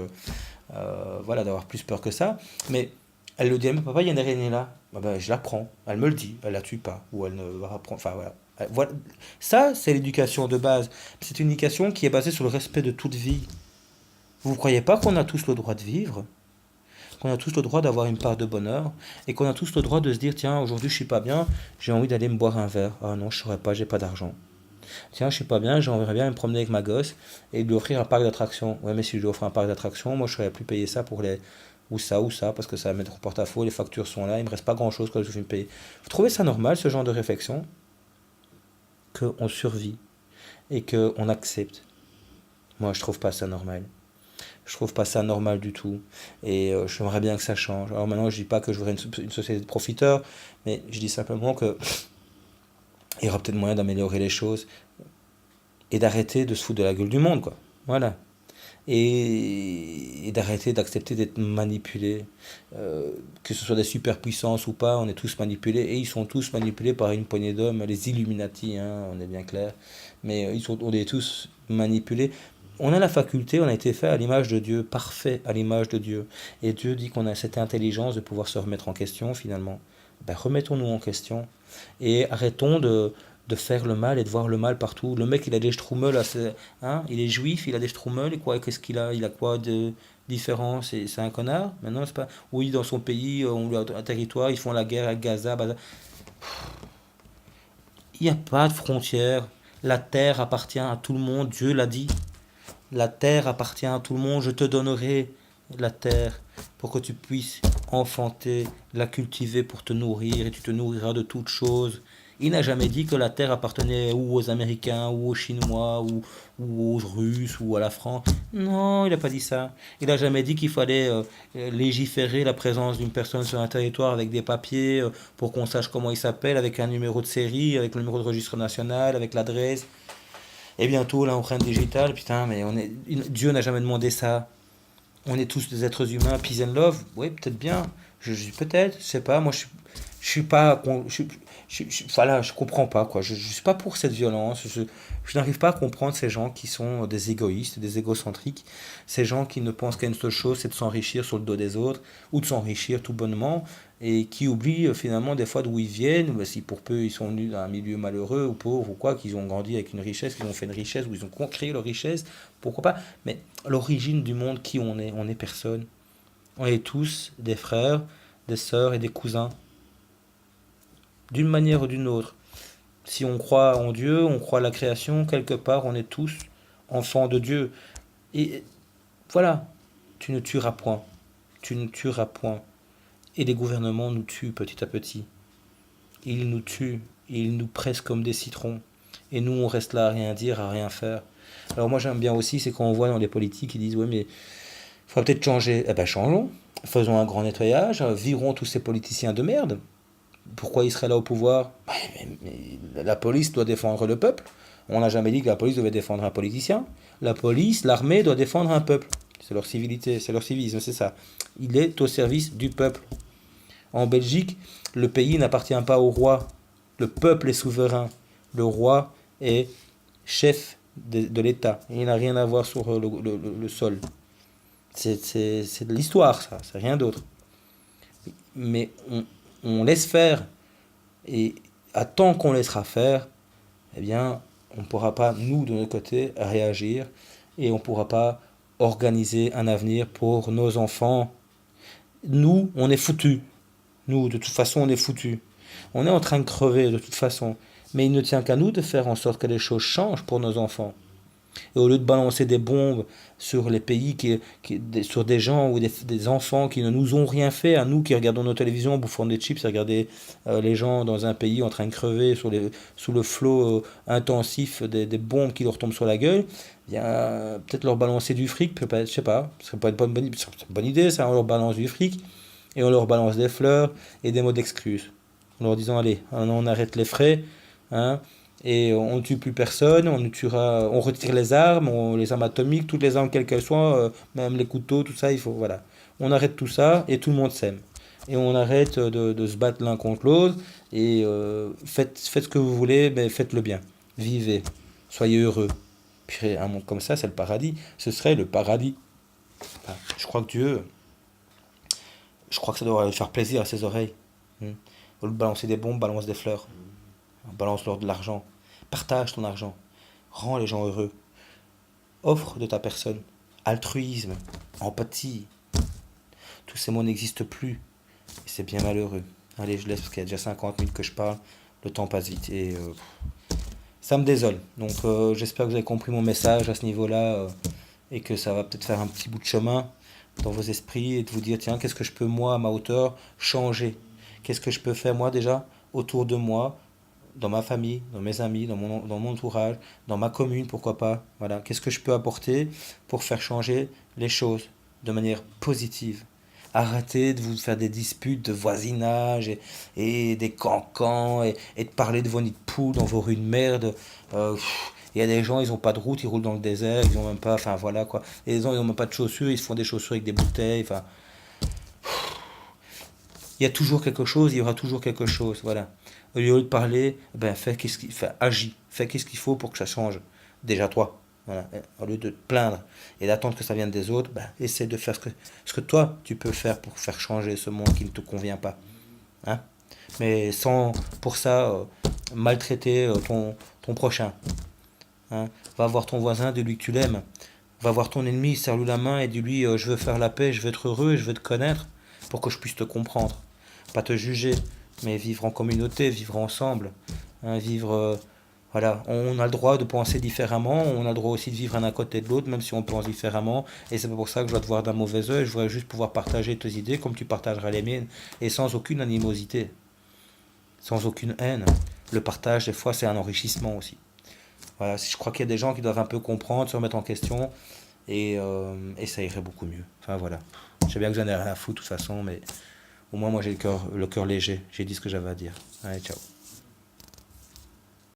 Voilà, d'avoir plus peur que ça. Mais elle le dit, mais papa, il y a une araignée là. Ah ben, je la prends. Elle me le dit. Elle la tue pas. Ou elle ne va pas prendre. Enfin, voilà. Voilà. Ça, c'est l'éducation de base. C'est une éducation qui est basée sur le respect de toute vie. Vous ne croyez pas qu'on a tous le droit de vivre? Qu'on a tous le droit d'avoir une part de bonheur et qu'on a tous le droit de se dire tiens aujourd'hui je suis pas bien, j'ai envie d'aller me boire un verre. Ah non, je saurais pas, j'ai pas d'argent. Tiens, je suis pas bien, j'aimerais bien me promener avec ma gosse et lui offrir un parc d'attractions. Ouais, mais si je lui offre un parc d'attractions, moi je saurais plus payer ça pour les ou ça parce que ça va mettre au porte-à-faux, les factures sont là, il me reste pas grand-chose que je vais me payer. Vous trouvez ça normal ce genre de réflexion qu'on survit et qu'on accepte? Moi, je trouve pas ça normal. Je trouve pas ça normal du tout. Et j'aimerais bien que ça change. Alors maintenant, je dis pas que je voudrais une société de profiteurs, mais je dis simplement que il y aura peut-être moyen d'améliorer les choses et d'arrêter de se foutre de la gueule du monde, quoi. Voilà. Et d'arrêter d'accepter d'être manipulé. Que ce soit des superpuissances ou pas, on est tous manipulés. Et ils sont tous manipulés par une poignée d'hommes, les Illuminati, hein, on est bien clair. Mais on est tous manipulés. On a la faculté, on a été fait à l'image de Dieu, parfait à l'image de Dieu. Et Dieu dit qu'on a cette intelligence de pouvoir se remettre en question finalement. Ben, remettons-nous en question et arrêtons de faire le mal et de voir le mal partout. Le mec, il a des schtroumpfs, là, hein, il est juif, il a des schtroumpfs, et quoi, qu'est-ce qu'il a? Il a quoi de différent? C'est un connard? Maintenant, c'est pas. Oui, dans son pays, on lui a un territoire, ils font la guerre à Gaza. Il n'y a pas de frontières. La terre appartient à tout le monde, Dieu l'a dit. La terre appartient à tout le monde, je te donnerai la terre pour que tu puisses enfanter, la cultiver pour te nourrir et tu te nourriras de toutes choses. Il n'a jamais dit que la terre appartenait ou aux Américains ou aux Chinois ou aux Russes ou à la France. Non, il n'a pas dit ça. Il n'a jamais dit qu'il fallait légiférer la présence d'une personne sur un territoire avec des papiers pour qu'on sache comment il s'appelle, avec un numéro de série, avec le numéro de registre national, avec l'adresse. Et bientôt l'empreinte digitale, putain, mais Dieu n'a jamais demandé ça. On est tous des êtres humains, peace and love. Oui, peut-être bien. Peut-être, je sais pas. Moi, je suis pas, voilà, je comprends pas quoi. Je suis pas pour cette violence. Je n'arrive pas à comprendre ces gens qui sont des égoïstes, des égocentriques, ces gens qui ne pensent qu'à une seule chose, c'est de s'enrichir sur le dos des autres ou de s'enrichir tout bonnement et qui oublient finalement des fois d'où ils viennent. Bah, si pour peu ils sont venus d'un milieu malheureux ou pauvre ou quoi, qu'ils ont grandi avec une richesse, qu'ils ont fait une richesse ou ils ont créé leur richesse, pourquoi pas. Mais l'origine du monde, qui on est personne. On est tous des frères, des sœurs et des cousins d'une manière ou d'une autre. Si on croit en Dieu, on croit à la création, quelque part, on est tous enfants de Dieu. Et voilà, tu ne tueras point. Tu ne tueras point. Et les gouvernements nous tuent petit à petit. Ils nous tuent, ils nous pressent comme des citrons. Et nous, on reste là à rien dire, à rien faire. Alors moi, j'aime bien aussi, c'est quand on voit dans les politiques, ils disent, ouais, mais il faudrait peut-être changer. Eh ben, changeons. Faisons un grand nettoyage, virons tous ces politiciens de merde. Pourquoi il serait là au pouvoir? Mais la police doit défendre le peuple. On n'a jamais dit que la police devait défendre un politicien. La police, l'armée doit défendre un peuple. C'est leur civilité, c'est leur civisme, c'est ça. Il est au service du peuple. En Belgique, le pays n'appartient pas au roi. Le peuple est souverain. Le roi est chef de l'État. Il n'a rien à voir sur le sol. C'est de l'histoire, ça. C'est rien d'autre. Mais on laisse faire. Et à tant qu'on laissera faire, eh bien, on ne pourra pas, nous, de notre côté, réagir et on ne pourra pas organiser un avenir pour nos enfants. Nous, on est foutus. Nous, de toute façon, on est foutus. On est en train de crever de toute façon. Mais il ne tient qu'à nous de faire en sorte que les choses changent pour nos enfants. Et au lieu de balancer des bombes sur les pays, sur des gens ou des enfants qui ne nous ont rien fait, à nous qui regardons nos télévisions, bouffons des chips, et regarder les gens dans un pays en train de crever sous le flot intensif des bombes qui leur tombent sur la gueule, bien, peut-être leur balancer du fric, peut-être, je sais pas, ce serait pas une bonne idée, ça, on leur balance du fric, et on leur balance des fleurs et des mots d'excuses. En leur disant, allez, on arrête les frais, hein, et on ne tue plus personne, on ne tuera, on retire les armes atomiques, toutes les armes quelles qu'elles soient, même les couteaux, tout ça, il faut, voilà. On arrête tout ça et tout le monde s'aime. Et on arrête de se battre l'un contre l'autre et faites ce que vous voulez, mais faites-le bien. Vivez, soyez heureux. Puis un monde comme ça, c'est le paradis. Ce serait le paradis. Enfin, je crois que ça devrait faire plaisir à ses oreilles. Hmm. Au lieu de balancer des bombes, balance des fleurs. Balance-leur de l'argent. Partage ton argent. Rends les gens heureux. Offre de ta personne. Altruisme. Empathie. Tous ces mots n'existent plus. Et c'est bien malheureux. Allez, je laisse parce qu'il y a déjà 50 minutes que je parle. Le temps passe vite. Et ça me désole. Donc j'espère que vous avez compris mon message à ce niveau-là. Et que ça va peut-être faire un petit bout de chemin dans vos esprits. Et de vous dire, tiens, qu'est-ce que je peux, moi, à ma hauteur, changer? Qu'est-ce que je peux faire, moi, déjà, autour de moi, dans ma famille, dans mes amis, dans mon entourage, dans ma commune, pourquoi pas. Voilà. Qu'est-ce que je peux apporter pour faire changer les choses de manière positive. Arrêtez de vous faire des disputes de voisinage et des cancans et de parler de vos nids de poules dans vos rues de merde. Il y a des gens, ils n'ont pas de route, ils roulent dans le désert, ils n'ont même pas, enfin voilà quoi. Et les gens, ils n'ont même pas de chaussures, ils se font des chaussures avec des bouteilles, enfin. Il y a toujours quelque chose, il y aura toujours quelque chose, voilà. Au lieu de parler, ben agis, fais qu'est-ce qu'il faut pour que ça change. Déjà toi, voilà. Au lieu de te plaindre et d'attendre que ça vienne des autres, ben, essaie de faire ce que toi tu peux faire pour faire changer ce monde qui ne te convient pas, hein. Mais sans pour ça maltraiter ton prochain, hein. Va voir ton voisin, dis-lui que tu l'aimes. Va voir ton ennemi, serre-lui la main et dis-lui je veux faire la paix, je veux être heureux, je veux te connaître pour que je puisse te comprendre. Pas te juger, mais vivre en communauté, vivre ensemble, hein, vivre. Voilà, on a le droit de penser différemment, on a le droit aussi de vivre un à côté de l'autre, même si on pense différemment, et c'est pas pour ça que je dois te voir d'un mauvais oeil, je voudrais juste pouvoir partager tes idées comme tu partageras les miennes, et sans aucune animosité, sans aucune haine. Le partage, des fois, c'est un enrichissement aussi. Voilà, je crois qu'il y a des gens qui doivent un peu comprendre, se remettre en question, et ça irait beaucoup mieux. Enfin voilà. Je sais bien que j'en ai rien à foutre de toute façon, mais au moins moi j'ai le cœur léger. J'ai dit ce que j'avais à dire. Allez, ciao.